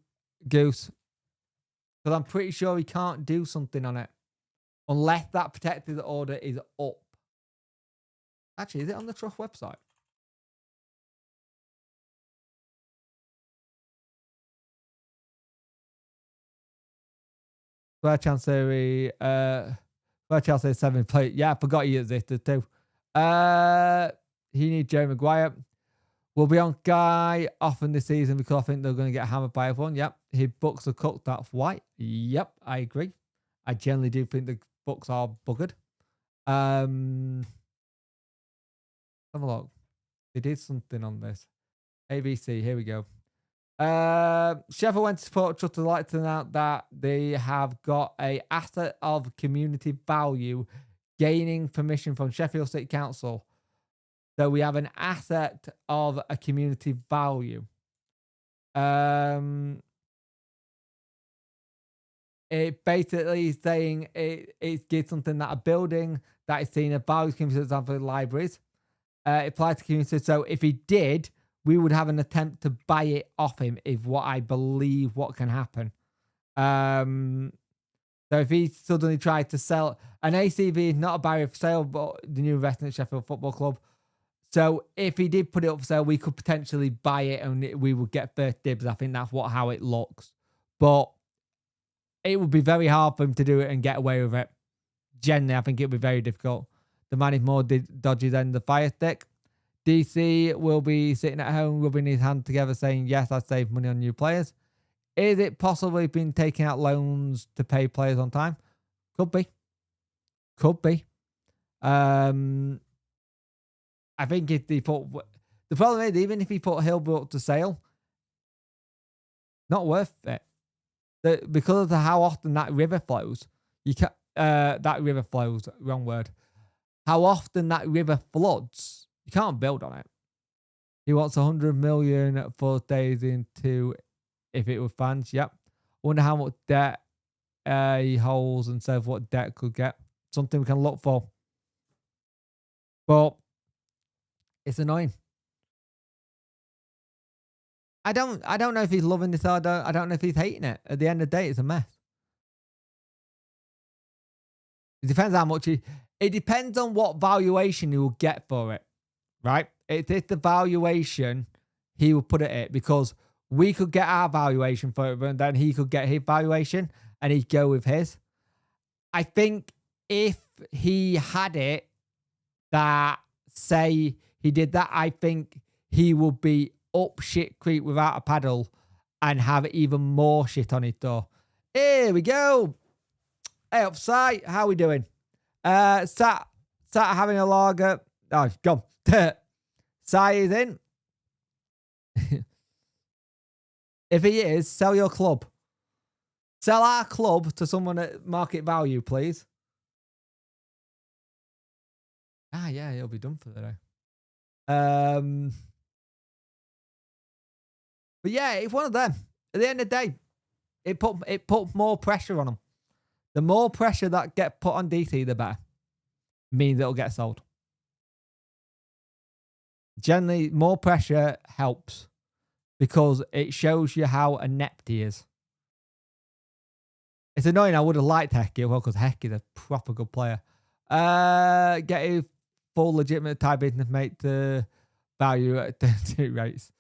Because I'm pretty sure he can't do something on it unless that protected order is up. Actually, is it on the Trust website? Where Chancery 7 play. Yeah, I forgot he existed too. He needs Jerry Maguire. We'll be on Guy often this season because I think they're going to get hammered by everyone. Yep. His books are cooked. That's why. Yep, I agree. I generally do think the books are buggered. Have a look. They did something on this. ABC, here we go. Sheffield went to support Trust like to announce that they have got a asset of community value gaining permission from Sheffield City Council. So we have an asset of a community value. It basically is saying it gives something that a building that is seen a value community, for example, libraries. It applies to community. So if he did, we would have an attempt to buy it off him, is what I believe what can happen. So if he suddenly tried to sell an ACV, is not a barrier for sale, but the new investment Sheffield Football Club. So if he did put it up for sale, we could potentially buy it and we would get first dibs. I think that's how it looks. But it would be very hard for him to do it and get away with it. Generally, I think it would be very difficult. The man is more dodgy than the fire stick. DC will be sitting at home, rubbing his hand together, saying, yes, I saved money on new players. Is it possibly been taking out loans to pay players on time? Could be. I think if they put... The problem is, even if he put Hillbrook up to sale, not worth it. Because of how often that river flows, you can wrong word. How often that river floods, you can't build on it. He wants 100 million for days into if it was fans. Yep. Wonder how much debt he holds and says what debt could get. Something we can look for. But it's annoying. I don't know if he's loving this or I don't know if he's hating it. At the end of the day, it's a mess. It depends how much it depends on what valuation he will get for it. Right? It's the valuation he will put it at, because we could get our valuation for it, and then he could get his valuation and he'd go with his. I think if he had it that, say he did that, I think he would be up shit creek without a paddle and have even more shit on his door. Here we go. Hey, upside, how we doing? Sat having a lager. Oh, gone. Sai is in. If he is, sell your club. Sell our club to someone at market value, please. Ah, yeah, he'll be done for the day. But yeah, it's one of them. At the end of the day, it put more pressure on him. The more pressure that get put on DC, the better. Means it'll get sold. Generally, more pressure helps because it shows you how inept he is. It's annoying. I would have liked Hecky, well, because Hecky's a proper good player. Get a full legitimate type business mate to value at 2 rates.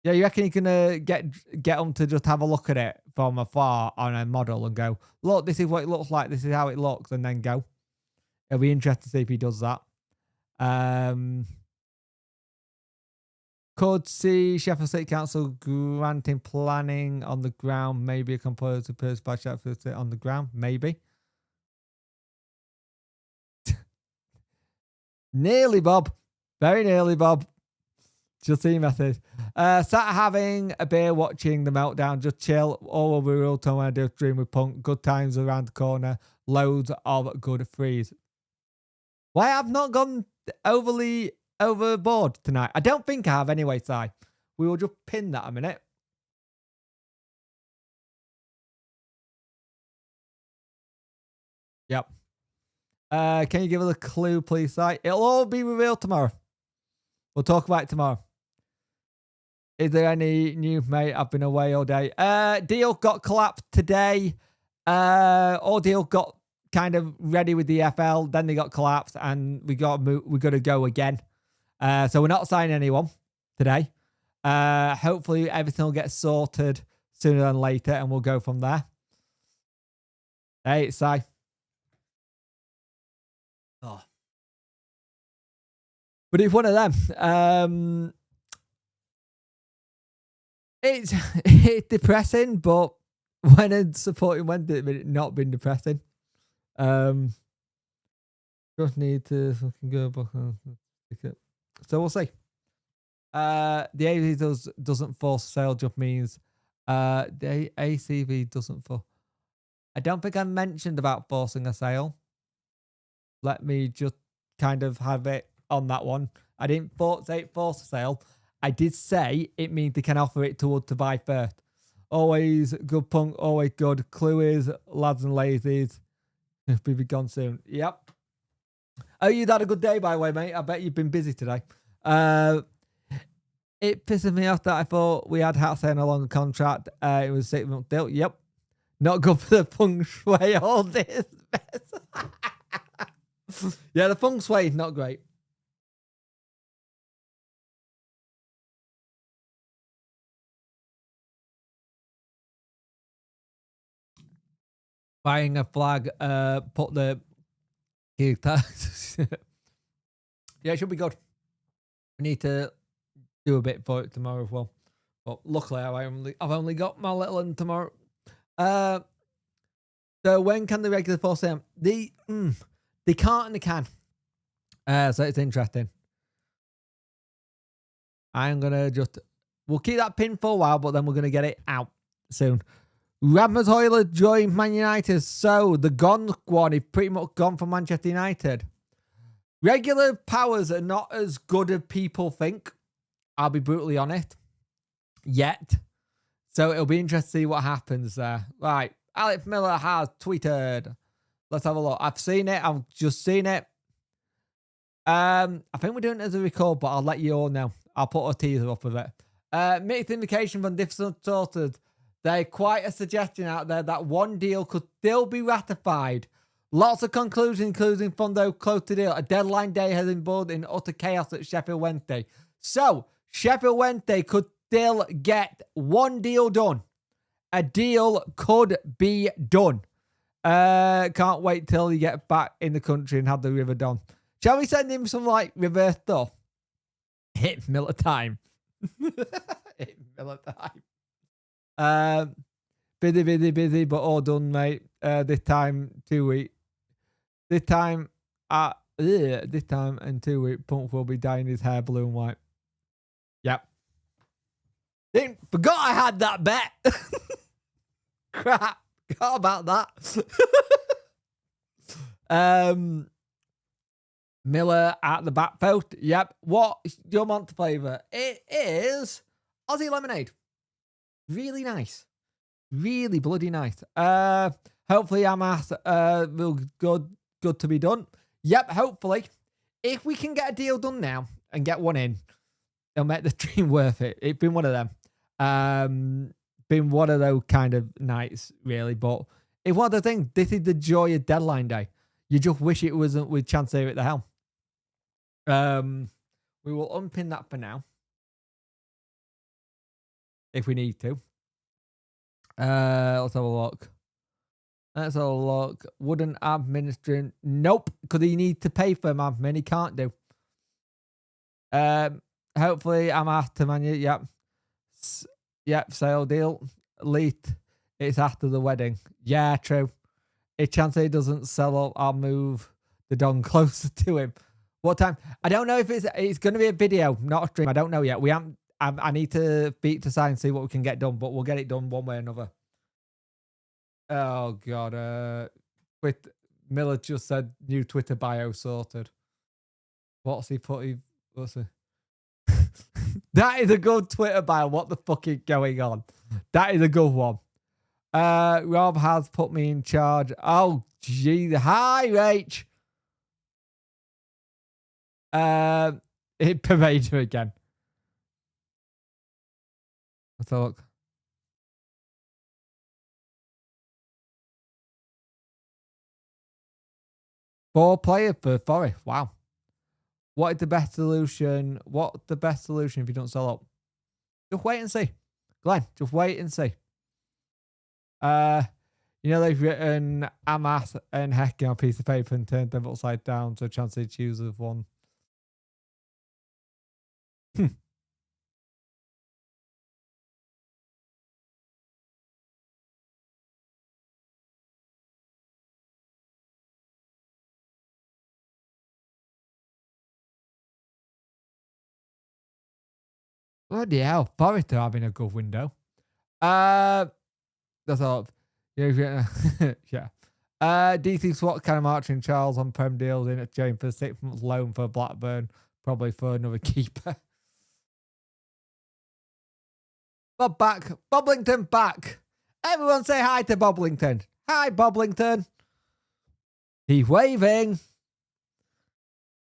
Yeah, you reckon you can get them to just have a look at it from afar on a model and go, look, this is what it looks like, this is how it looks, and then go. It'll be interesting to see if he does that. Could see Sheffield City Council granting planning on the ground, maybe a composer purchased by Sheffield City on the ground, maybe. Nearly, Bob. Very nearly, Bob. Just see message. Sat having a beer watching the meltdown. Just chill. All over real time when I do stream with Punk. Good times around the corner. Loads of good frees. Why I've not gone overly overboard tonight? I don't think I have anyway, Si. We will just pin that a minute. Yep. Can you give us a clue, please, Si? It'll all be revealed tomorrow. We'll talk about it tomorrow. Is there any news, mate? I've been away all day. Deal got collapsed today. All deal got kind of ready with the FL. Then they got collapsed, and we got to go again. So we're not signing anyone today. Hopefully everything will get sorted sooner than later, and we'll go from there. Hey, it's Si. Oh. But it's one of them. It's depressing, but when it's supporting Wednesday, it's not been depressing. Just need to fucking go back on. So we'll see. The ACV doesn't force sale, just means the ACV doesn't force. I don't think I mentioned about forcing a sale. Let me just kind of have it on that one. I didn't say force a sale. I did say it means they can offer it to buy first. Always good, Punk. Always good. Clue is lads and lazies. We'll be gone soon. Yep. Oh, you had a good day, by the way, mate. I bet you've been busy today. It pisses me off that I thought we had Hatsune a longer contract. It was a 6-month deal. Yep. Not good for the feng shui. All this mess. Yeah, the feng shui is not great. Buying a flag, put the yeah, it should be good. We need to do a bit for it tomorrow as well. But luckily, I've only got my little one tomorrow. So when can the regular force them? They can't and they can. So it's interesting. I'm gonna we'll keep that pin for a while, but then we're gonna get it out soon. Rasmus Højlund joined Man United, so the gone squad is pretty much gone from Manchester United. Regular powers are not as good as people think. I'll be brutally honest. Yet. So it'll be interesting to see what happens there. Right. Alex Miller has tweeted. Let's have a look. I've seen it. I've just seen it. I think we're doing it as a record, but I'll let you all know. I'll put a teaser up of it. Mixed indication from different sources. There's quite a suggestion out there that one deal could still be ratified. Lots of conclusions, including from those close to deal. A deadline day has involved in utter chaos at Sheffield Wednesday. So, Sheffield Wednesday could still get one deal done. A deal could be done. Can't wait till you get back in the country and have the river done. Shall we send him some, reverse stuff? Hit Miller time. Hit Miller time. Busy, but all done, mate. This time, 2 weeks. This time in 2 weeks, Punk will be dyeing his hair blue and white. Yep. Forgot I had that bet. Crap. Forgot about that. Miller at the back post. Yep. What's your month flavour? It is Aussie lemonade. Really nice. Really bloody nice. Hopefully Amass will good to be done. Yep, hopefully. If we can get a deal done now and get one in, it'll make the stream worth it. It's been one of them. Been one of those kind of nights, really. But it's one of the things. This is the joy of deadline day. You just wish it wasn't with Chancellor at the helm. We will unpin that for now, if we need to. Let's have a look. Wouldn't administering? Nope, because he needs to pay for him admin. He can't do. Hopefully, I'm after Manu. Yep. Sale deal. Leet. It's after the wedding. Yeah, true. If Chancey doesn't sell up, I'll move the Don closer to him. What time? I don't know if it's going to be a video, not a stream. I don't know yet. We haven't. I need to beat to sign and see what we can get done, but we'll get it done one way or another. Oh God. With Miller just said new Twitter bio sorted. What's he put? What's it? That is a good Twitter bio. What the fuck is going on? That is a good one. Rob has put me in charge. Oh, gee. Hi, Rach. It pervades her again. Let's have a look. Four player for Forest. Wow. What is the best solution? What's the best solution if you don't sell up? Just wait and see. Glenn, just wait and see. You know, they've written Amass and Hecky on a piece of paper and turned them upside down, so chance they choose of one. Bloody hell, Forest are having a good window. That's all. Yeah. DC SWAT kind of marching Charles on Prem deals in exchange for 6 months loan for Blackburn, probably for another keeper. Bob back. Boblington back. Everyone say hi to Boblington. Hi, Boblington. He's waving.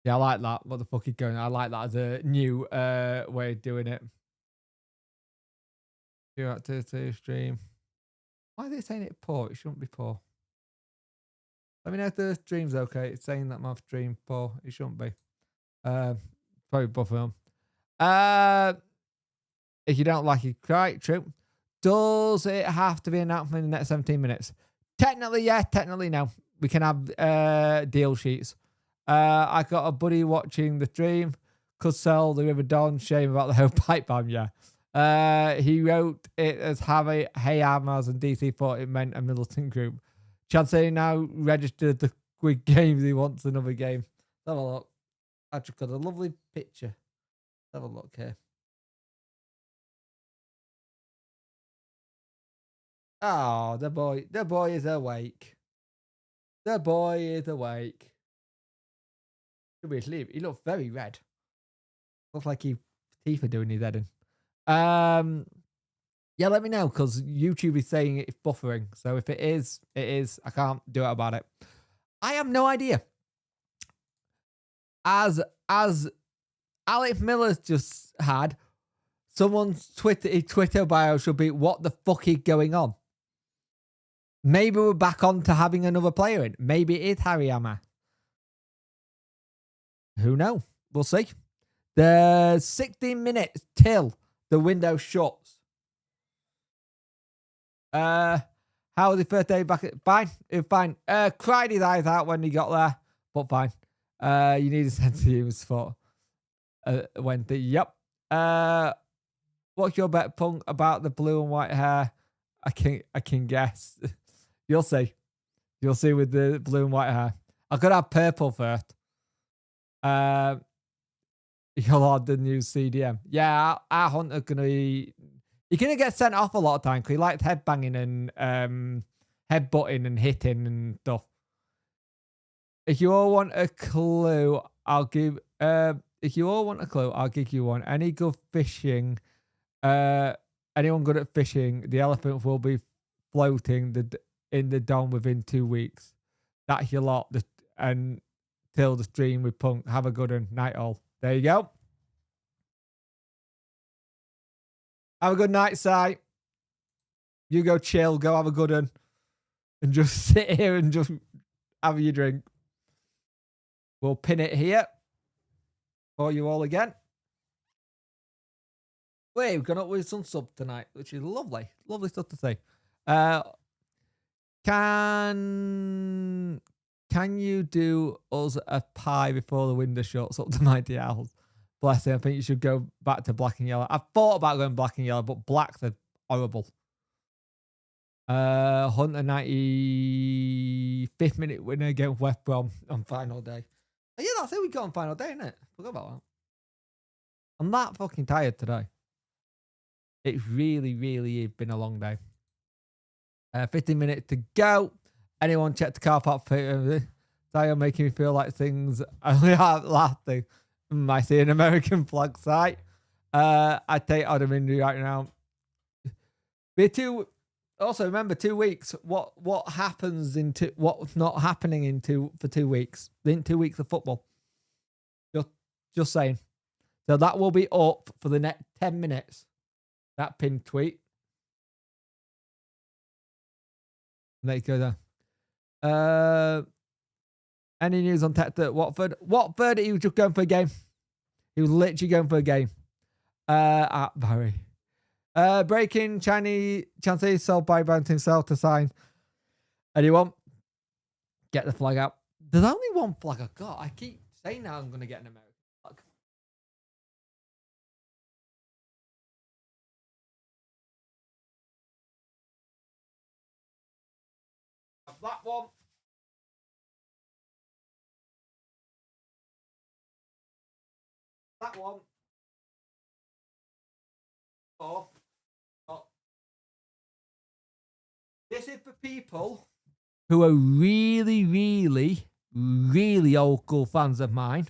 Yeah, I like that. What the fuck is going on? I like that as a new way of doing it. Your activity stream. Why are they saying it poor? It shouldn't be poor. Let me know if the stream's okay. It's saying that my stream poor. It shouldn't be. Probably buffer them. If you don't like it, right, true. Does it have to be announced in the next 17 minutes? Technically, yeah. Technically, no. We can have deal sheets. I got a buddy watching the stream. Could sell the River Don. Shame about the whole pipe bomb, yeah. He wrote it as Hey Amass and DC thought it meant a militant group. Chancey now registered the Squid Games. He wants another game. Let's have a look. I just got a lovely picture. Let's have a look here. Oh, the boy is awake. The boy is awake. Should be asleep. He looks very red. Looks like his teeth are doing his head in. Yeah, let me know because YouTube is saying it's buffering. So if it is, it is. I can't do it about it. I have no idea. As Alex Miller's just had, someone's Twitter bio should be, what the fuck is going on? Maybe we're back on to having another player in. Maybe it is Harry Amass. Who knows? We'll see. There's 16 minutes till the window shuts. How was his first day back? Fine. It was fine. Cried his eyes out when he got there, but fine. You need a sense of humor for Wednesday. Yep. What's your bet, Punk, about the blue and white hair? I can guess. You'll see. You'll see with the blue and white hair. I could have purple first. You'll have the new CDM. Yeah, our Hunter's gonna be. You're gonna get sent off a lot of time because he likes headbanging and headbutting and hitting and stuff. If you all want a clue, I'll give. If you all want a clue, I'll give you one. Any good fishing? Anyone good at fishing? The elephant will be floating in the Don within 2 weeks. That's your lot. And till the stream with Punk. Have a good one. Night all. There you go. Have a good night, Si. You go chill. Go have a good one. And just sit here and just have your drink. We'll pin it here for you all again. We've gone up with some sub tonight, which is lovely. Lovely stuff to say. Can you do us a pie before the window shuts up to my DLs? Bless him. I think you should go back to black and yellow. I've thought about going black and yellow, but blacks are horrible. Hunter 95th minute winner against West Brom on final day. Oh, yeah, that's it. We got on final day, isn't it? Forgot about that. I'm that fucking tired today. It's really, really been a long day. 15 minutes to go. Anyone check the car park? You're making me feel like things only are lasting. I see an American flag site. I take Adam Indy right now. Also, remember 2 weeks. What happens in what's not happening for 2 weeks? In 2 weeks of football. Just saying. So that will be up for the next 10 minutes. That pinned tweet. There you go there. Any news on Tech at Watford? Watford, he was just going for a game. He was literally going for a game. At Barry. Breaking chances sold by Brand himself to sign. Anyone? Get the flag out. There's only one flag I've got. I keep saying now I'm going to get an American flag. That one. That one. Oh. This is for people who are really, really, really old school fans of mine.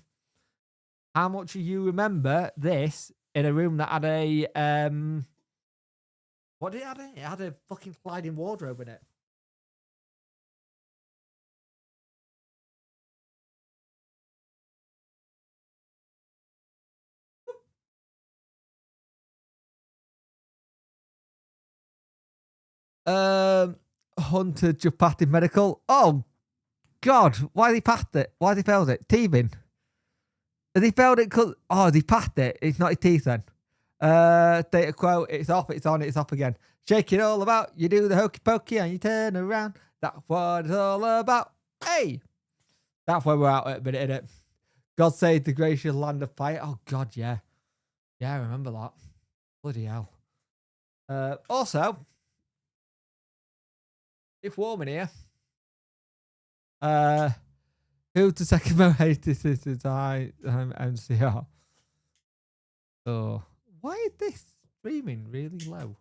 How much do you remember this in a room that had a what did it have? It had a fucking sliding wardrobe in it. Hunter just passed his medical. Oh God, why did he pass it? Why did he failed it? Teething. Has he failed it? Has he passed it? It's not his teeth then. Data quote, it's off, it's on, it's off again. Shake it all about. You do the hokey pokey and you turn around. That's what it's all about. Hey! That's where we're out at a minute, innit? God save the gracious land of fire. Oh God, yeah. Yeah, I remember that. Bloody hell. Also, it's warm in here. Who's the second most hated since I'm MCR? So, why is this streaming really low?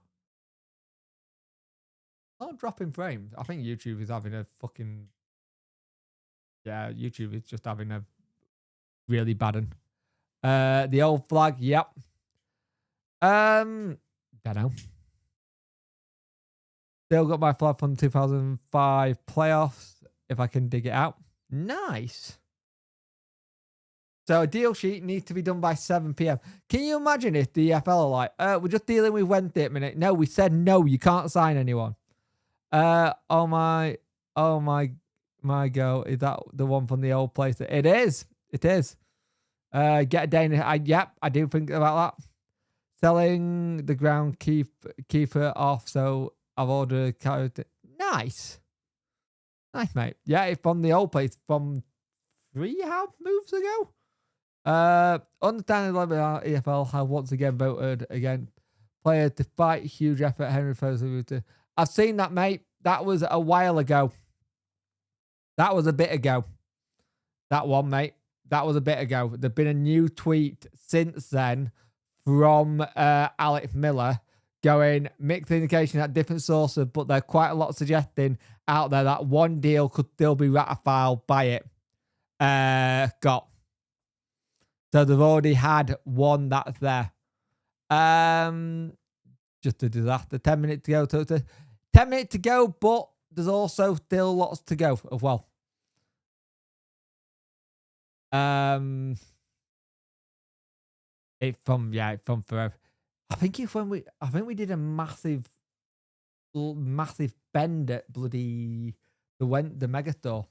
Not dropping frames. I think YouTube is having a fucking... Yeah, YouTube is just having a really bad one. The old flag, yep. Don't know. Still got my flag from 2005 playoffs, if I can dig it out. Nice. So a deal sheet needs to be done by 7 p.m. Can you imagine if the EFL are like, we're just dealing with Wednesday at minute. No, we said no, you can't sign anyone. Oh my go. Is that the one from the old place? It is. It is. Get a Danish. Yep, I do think about that. Selling the ground keeper off, so I've ordered character. Nice. Nice, mate. Yeah, it's from the old place from 3.5 moves ago. Understanding level EFL have once again voted again. Player despite huge effort. Henry Foster. I've seen that, mate. That was a while ago. That was a bit ago. That one, mate. That was a bit ago. There's been a new tweet since then from Alex Miller going mixed indication at different sources, but there's quite a lot suggesting out there that one deal could still be ratified by it. Got. So they've already had one that's there. Just a disaster. 10 minutes to go. 10 minutes to go, but there's also still lots to go as well. It's from forever. I think we did a massive bend at bloody the Megastore.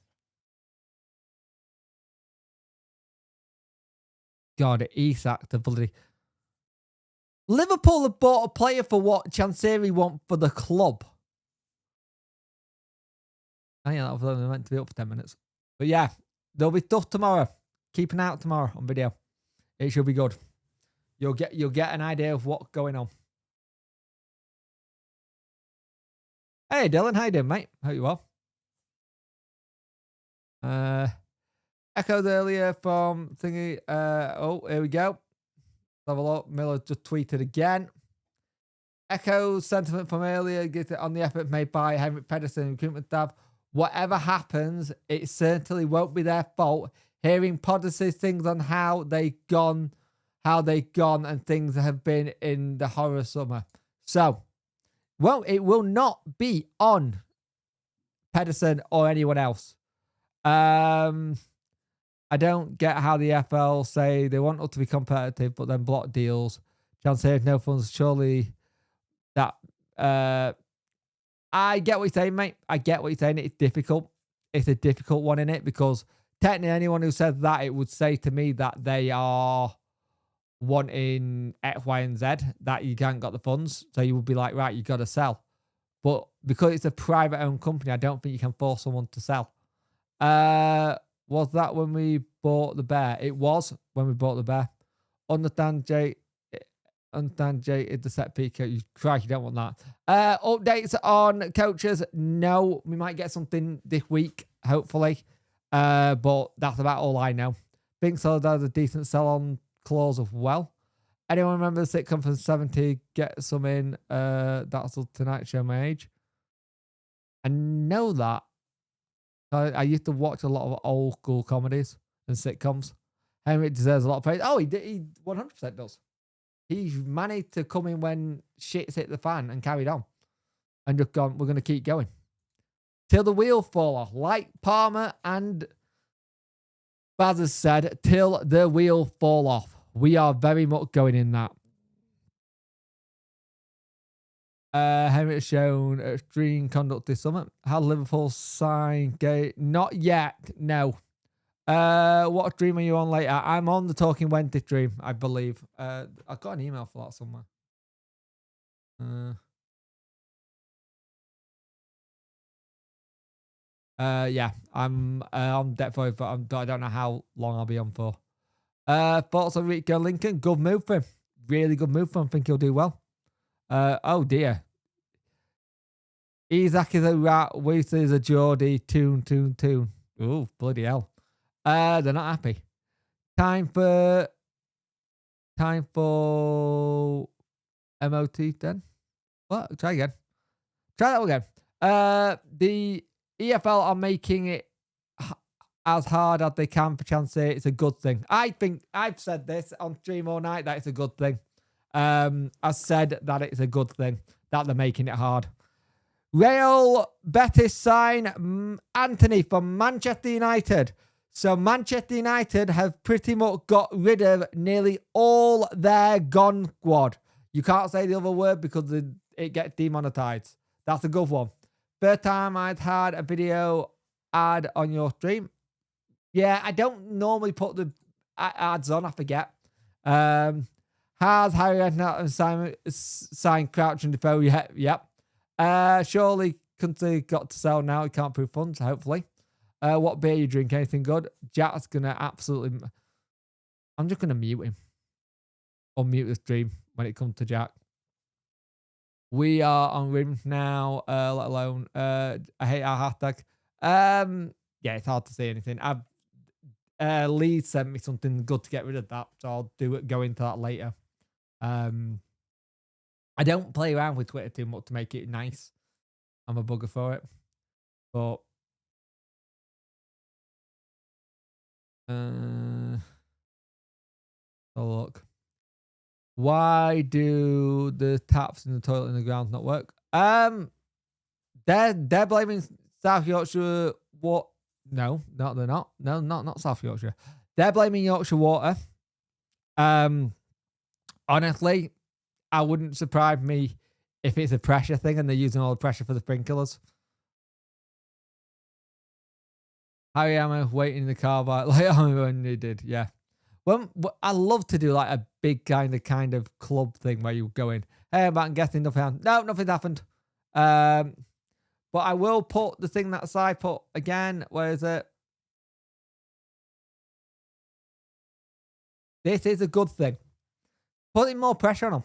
God, Isak, the bloody Liverpool have bought a player for what Chansiri want for the club. Oh yeah, that was only meant to be up for 10 minutes. But yeah, there'll be stuff tomorrow. Keep an eye out tomorrow on video. It should be good. You'll get an idea of what's going on. Hey Dylan, how you doing, mate? Hope you well. Echoed earlier from thingy. Oh, here we go. Let's have a look. Miller just tweeted again. Echoes sentiment from earlier. Get it on the effort made by Henrik Pedersen, recruitment staff. Whatever happens, it certainly won't be their fault. Hearing positive things on how they gone, and things have been in the horror summer. So, well, it will not be on Pedersen or anyone else. I don't get how the FL say they want us to be competitive, but then block deals. Chance here, no funds. Surely that. I get what you're saying, mate. I get what you're saying. It's difficult. It's a difficult one in it because technically anyone who says that, it would say to me that they are wanting X, Y, and Z, that you can't got the funds. So you would be like, right, you got to sell. But because it's a private owned company, I don't think you can force someone to sell. Was that when we bought the bear? It was when we bought the bear. Understand, Jay. Is the set peak. You don't want that. Updates on coaches. No, we might get something this week, hopefully. But that's about all I know. Think Solid has a decent sell-on clause as well. Anyone remember the sitcom from 70? Get some in. That's the Tonight Show, my age. I know that. I used to watch a lot of old school comedies and sitcoms. Henrik deserves a lot of praise. Oh, he 100% does. He's managed to come in when shit's hit the fan and carried on. And just gone, we're going to keep going. Till the wheel fall off. Like Palmer and Baz has said, till the wheel fall off. We are very much going in that. Henrik has shown extreme conduct this summer. How Liverpool sign gate? Not yet, no. What stream are you on later? I'm on the Talking Wednesday stream, I believe. I got an email for that somewhere. Yeah, I'm on debt for it, but I don't know how long I'll be on for. Thoughts on Rico Lincoln? Good move for him. Really good move for him. I think he'll do well. Oh dear. Isaac is a rat. Weasley is a Geordie. Tune. Ooh, bloody hell. They're not happy. Time for MOT then. What? Try again. Try that again. The EFL are making it as hard as they can for Chance. It's a good thing. I think I've said this on stream all night that it's a good thing. I said that it's a good thing that they're making it hard. Real Betis sign Anthony from Manchester United. So Manchester United have pretty much got rid of nearly all their gone squad. You can't say the other word because it gets demonetized. That's a good one. First time I'd had a video ad on your stream. Yeah, I don't normally put the ads on. I forget. Has Harry and Simon signed Crouch and Defoe? Yep. Surely country got to sell now. He can't prove funds, hopefully. What beer you drink? Anything good? Jack's gonna absolutely. I'm just gonna mute him. Or mute the stream when it comes to Jack. We are on rims now, let alone I hate our hashtag. Yeah, it's hard to say anything. Lee sent me something good to get rid of that, so I'll go into that later. I don't play around with Twitter too much to make it nice. I'm a bugger for it. But look. Why do the taps in the toilet in the ground not work? They're blaming South Yorkshire. What? No, they're not. No, not South Yorkshire. They're blaming Yorkshire Water. Honestly, I wouldn't surprise me if it's a pressure thing and they're using all the pressure for the sprinklers. Harry Hammer waiting in the car by like when they did, yeah. Well, I love to do like a big kind of club thing where you go in, hey, I'm guessing nothing happened. No, nothing happened. But I will put the thing that I put again. Where is it? This is a good thing. Putting more pressure on them.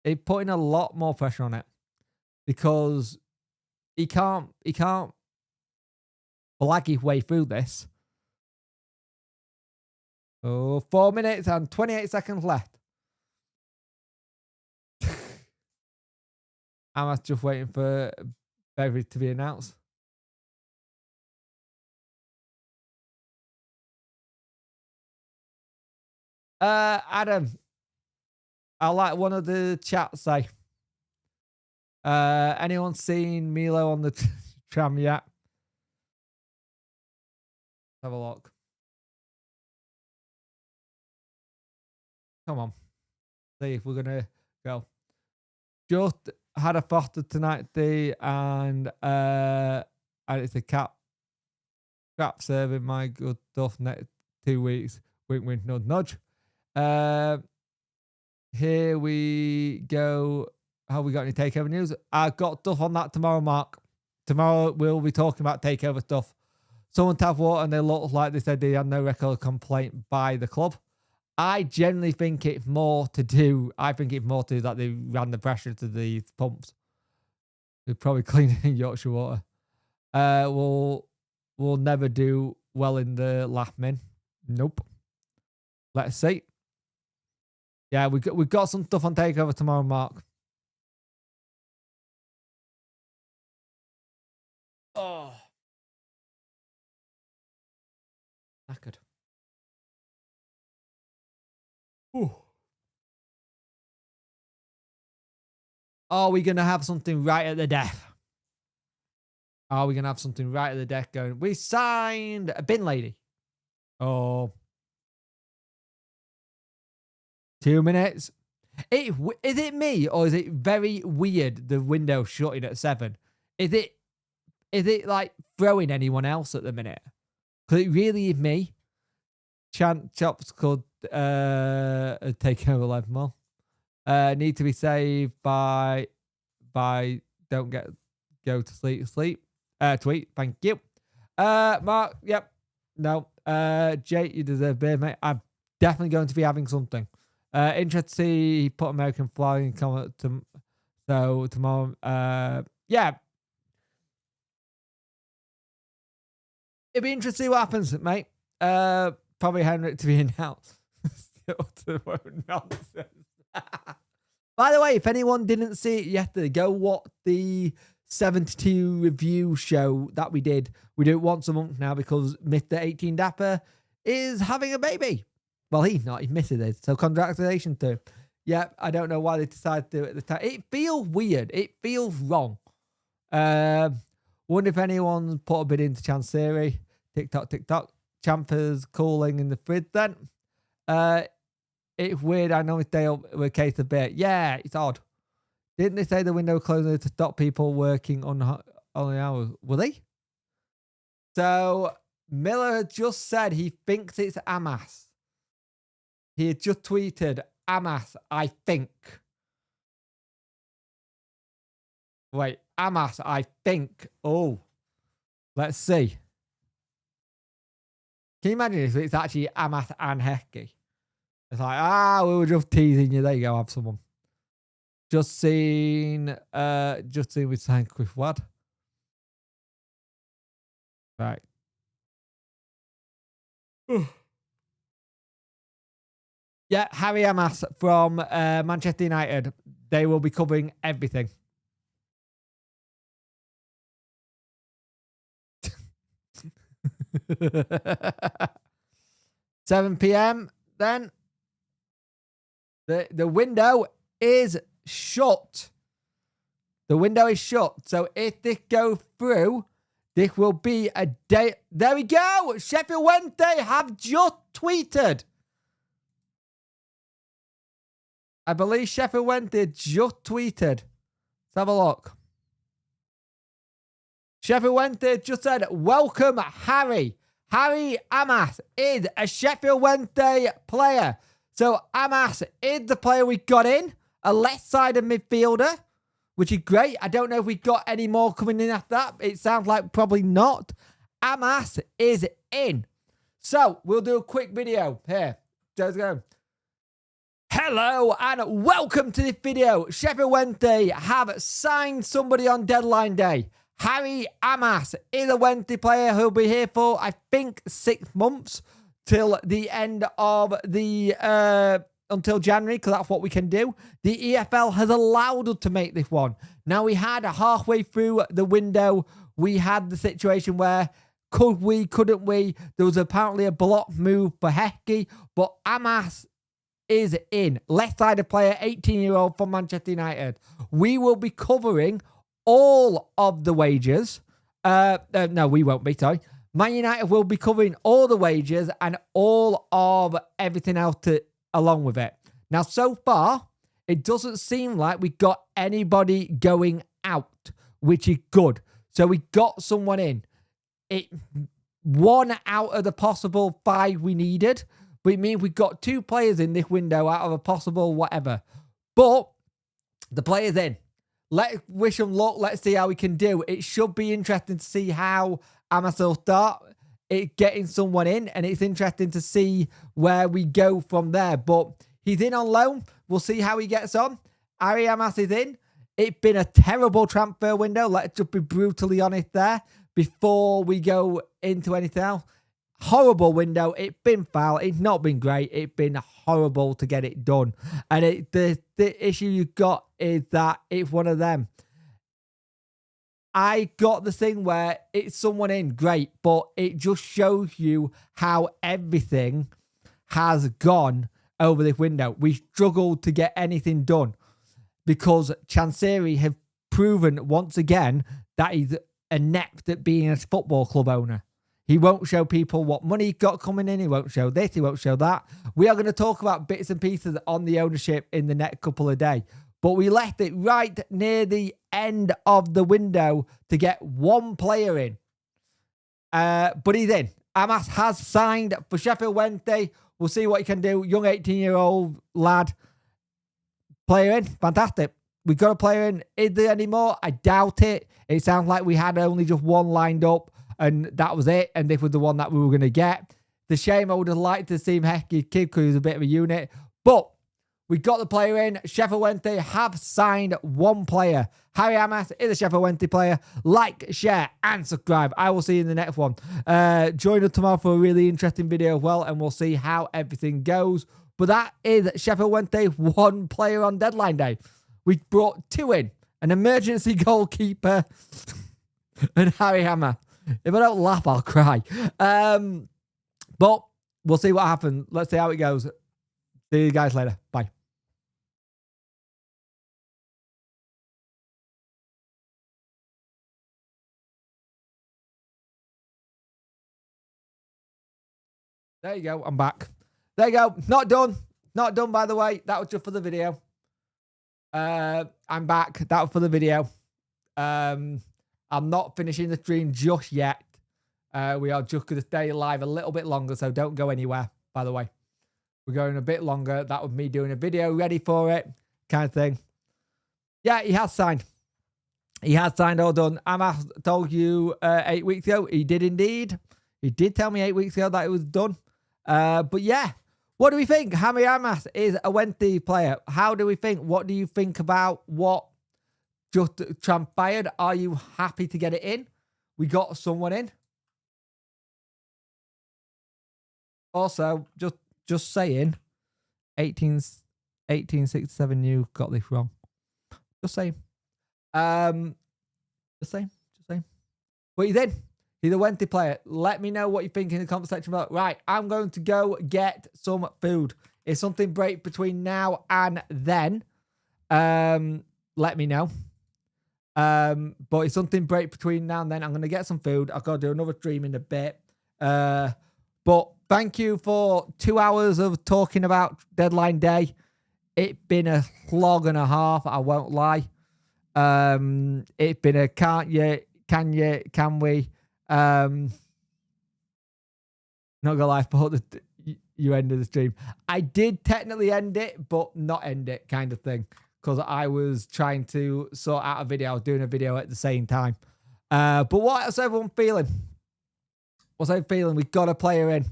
It's putting a lot more pressure on it because he can't blag his way through this. Oh, 4 minutes and 28 seconds left. Amass just waiting for beverage to be announced. Adam, I like one of the chats say. Anyone seen Milo on the tram yet? Have a look. Come on. See if we're gonna go. Just had a photo tonight, and it's a crap serving my good stuff next 2 weeks. Wink, wink, nudge, nudge. Here we go. Have we got any takeover news? I've got stuff on that tomorrow, Mark. Tomorrow we'll be talking about takeover stuff. Someone tapped water and they looked like they said they had no record complaint by the club. I generally think it's more to do. I think it's more to do that they ran the pressure to the pumps. They're probably cleaning Yorkshire water. We'll never do well in the last min. Nope. Let's see. Yeah, we've got some stuff on takeover tomorrow, Mark. Oh, knackered. Ooh. Are we gonna have something right at the death? Are we gonna have something right at the death going? We signed a bin lady. Oh. 2 minutes. Is it me or is it very weird the window shutting at 7? Is it like throwing anyone else at the minute? Because it really is me. Chops could take over 11 more. Need to be saved by don't go to sleep. Tweet. Thank you. Mark. Yep. No. Jake, you deserve beer, mate. I'm definitely going to be having something. Interested to see he put American flag in comment so tomorrow. Yeah. It'd be interesting to see what happens, mate. Probably Henrik to be announced. Nonsense. By the way, if anyone didn't see it yesterday, go watch the 72 review show that we did. We do it once a month now because Mr. 18 Dapper is having a baby. Well, he's not. He's missing it. So congratulations to him. Yeah, I don't know why they decided to do it at the time. It feels weird. It feels wrong. Wonder if anyone's put a bid into Chancery. TikTok. Champers cooling in the fridge then. It's weird. I know it's day up with a case of beer. Yeah, it's odd. Didn't they say the window closing to stop people working on the hours? Were they? So Miller had just said he thinks it's Amass. He had just tweeted, Amass, I think. Wait, Amass, I think. Oh, let's see. Can you imagine if it's actually Amass and Hecky? It's like, we were just teasing you. There you go, have someone. Just seen with Sank with what? Right. Yeah, Harry Amass from Manchester United. They will be covering everything. $7 p.m. then. The window is shut. The window is shut. So if this goes through, this will be a day. There we go. Sheffield Wednesday have just tweeted. I believe Sheffield Wednesday just tweeted. Let's have a look. Sheffield Wednesday just said, welcome Harry. Harry Amass is a Sheffield Wednesday player. So Amass is the player we got in, a left-sided midfielder, which is great. I don't know if we got any more coming in after that. It sounds like probably not. Amass is in. So we'll do a quick video here. Let's go. Hello and welcome to this video. Sheffield Wednesday have signed somebody on deadline day. Harry Amass is a Wednesday player who'll be here for, I think, 6 months till the end of the, until January, because that's what we can do. The EFL has allowed us to make this one. Now, we had halfway through the window, we had the situation where could we, couldn't we? There was apparently a block move for Hecky, but Amass is in. Left-sided player, 18-year-old from Manchester United. We will be covering all of the wages. No, we won't be, sorry. Man United will be covering all the wages and all of everything else along with it. Now, so far, it doesn't seem like we got anybody going out, which is good. So we got someone in. One out of the possible 5 we needed. But it means we got 2 players in this window out of a possible whatever. But the player's in. Let's wish them luck. Let's see how we can do. It should be interesting to see how Amass will start getting someone in. And it's interesting to see where we go from there. But he's in on loan. We'll see how he gets on. Harry Amass is in. It's been a terrible transfer window. Let's just be brutally honest there before we go into anything else. Horrible window. It's been foul. It's not been great. It's been horrible to get it done. And the issue you've got is that it's one of them. I got the thing where it's someone in, great, but it just shows you how everything has gone over this window. We struggled to get anything done because Chansiri have proven once again that he's inept at being a football club owner. He won't show people what money he got coming in. He won't show this. He won't show that. We are going to talk about bits and pieces on the ownership in the next couple of days. But we left it right near the end of the window to get 1 player in. But he's in. Amass has signed for Sheffield Wednesday. We'll see what he can do. Young 18-year-old lad. Player in. Fantastic. We got a player in. Is there any more? I doubt it. It sounds like we had only just 1 lined up. And that was it. And this was the one that we were going to get. The shame I would have liked to see him Hecky kid because he was a bit of a unit. But we got the player in. Sheffield Wednesday have signed 1 player. Harry Amass is a Sheffield Wednesday player. Like, share, and subscribe. I will see you in the next one. Join us tomorrow for a really interesting video as well. And we'll see how everything goes. But that is Sheffield Wednesday 1 player on deadline day. We brought 2 in. An emergency goalkeeper and Harry Amass. If I don't laugh, I'll cry. But we'll see what happens. Let's see how it goes. See you guys later. Bye. There you go. I'm back. There you go. Not done. Not done, by the way. That was just for the video. I'm back. That was for the video. I'm not finishing the stream just yet. We are just going to stay live a little bit longer, so don't go anywhere, by the way. We're going a bit longer. That was me doing a video ready for it, kind of thing. Yeah, he has signed. He has signed, all done. Amass told you 8 weeks ago. He did indeed. He did tell me 8 weeks ago that it was done. But yeah, what do we think? Harry Amass is a Wednesday player. How do we think? What do you think about what just transpired? Are you happy to get it in? We got someone in. Also, just saying, 1867, you got this wrong. Just saying. Just saying. But he's in. He's a Wednesday player. Let me know what you think in the comment section below. Right, I'm going to go get some food. If something breaks between now and then, let me know. But if something breaks between now and then, I'm going to get some food. I've got to do another stream in a bit. But thank you for 2 hours of talking about deadline day. It's been a slog and a half, I won't lie. It's been a can we? Not gonna lie, but you ended the stream. I did technically end it, but not end it kind of thing. Because I was trying to sort out a video. I was doing a video at the same time. But what's everyone feeling? What's everyone feeling? We've got a player in.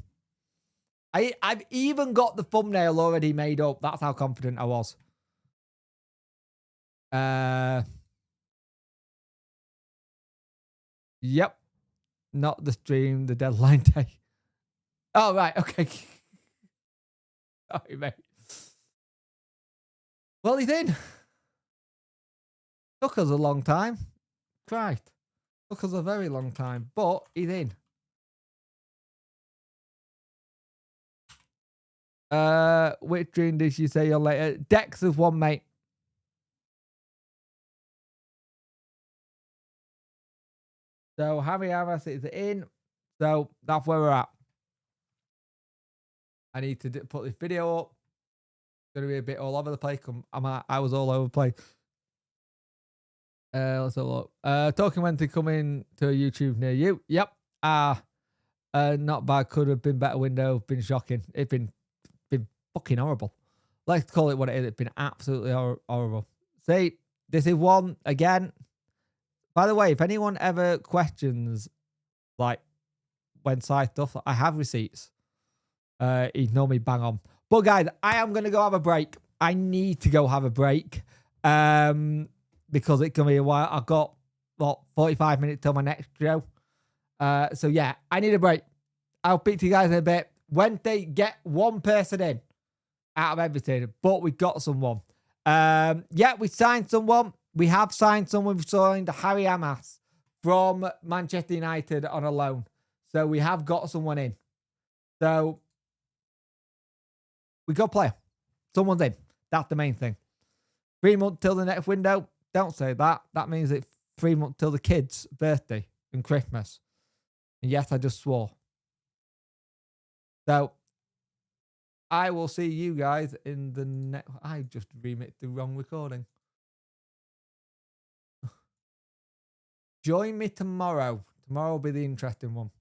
I've even got the thumbnail already made up. That's how confident I was. Yep. Not the stream, the deadline day. Oh, right. Okay. Sorry, mate. Well, he's in. Took us a long time. Christ. Took us a very long time. But he's in. Which dream did you say you're later? Dex of one, mate. So Harry Amass is in. So that's where we're at. I need to put this video up. It's going to be a bit all over the place. I was all over the place. Let's have a look. Talking when to come in to a YouTube near you. Yep. Not bad. Could have been better window. Been shocking. It's been fucking horrible. Let's call it what it is. It's been absolutely horrible. See, this is one again. By the way, if anyone ever questions, like, when side stuff, I have receipts. Ignore me, bang on. But guys, I am going to go have a break. I need to go have a break. Because it's going to be a while. I've got, 45 minutes till my next show. So yeah, I need a break. I'll speak to you guys in a bit. When they get one person in out of everything, but we got someone. Yeah, we signed someone. We have signed someone. We've signed Harry Amass from Manchester United on a loan. So we have got someone in. So we got a player. Someone's in. That's the main thing. 3 months till the next window. Don't say that. That means it's 3 months till the kid's birthday and Christmas. And yes, I just swore. So I will see you guys in the next. I just remixed the wrong recording. Join me tomorrow. Tomorrow will be the interesting one.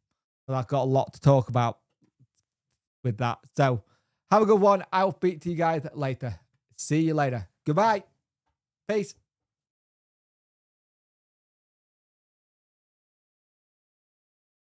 But I've got a lot to talk about with that. So have a good one. I'll speak to you guys later. See you later. Goodbye. Peace.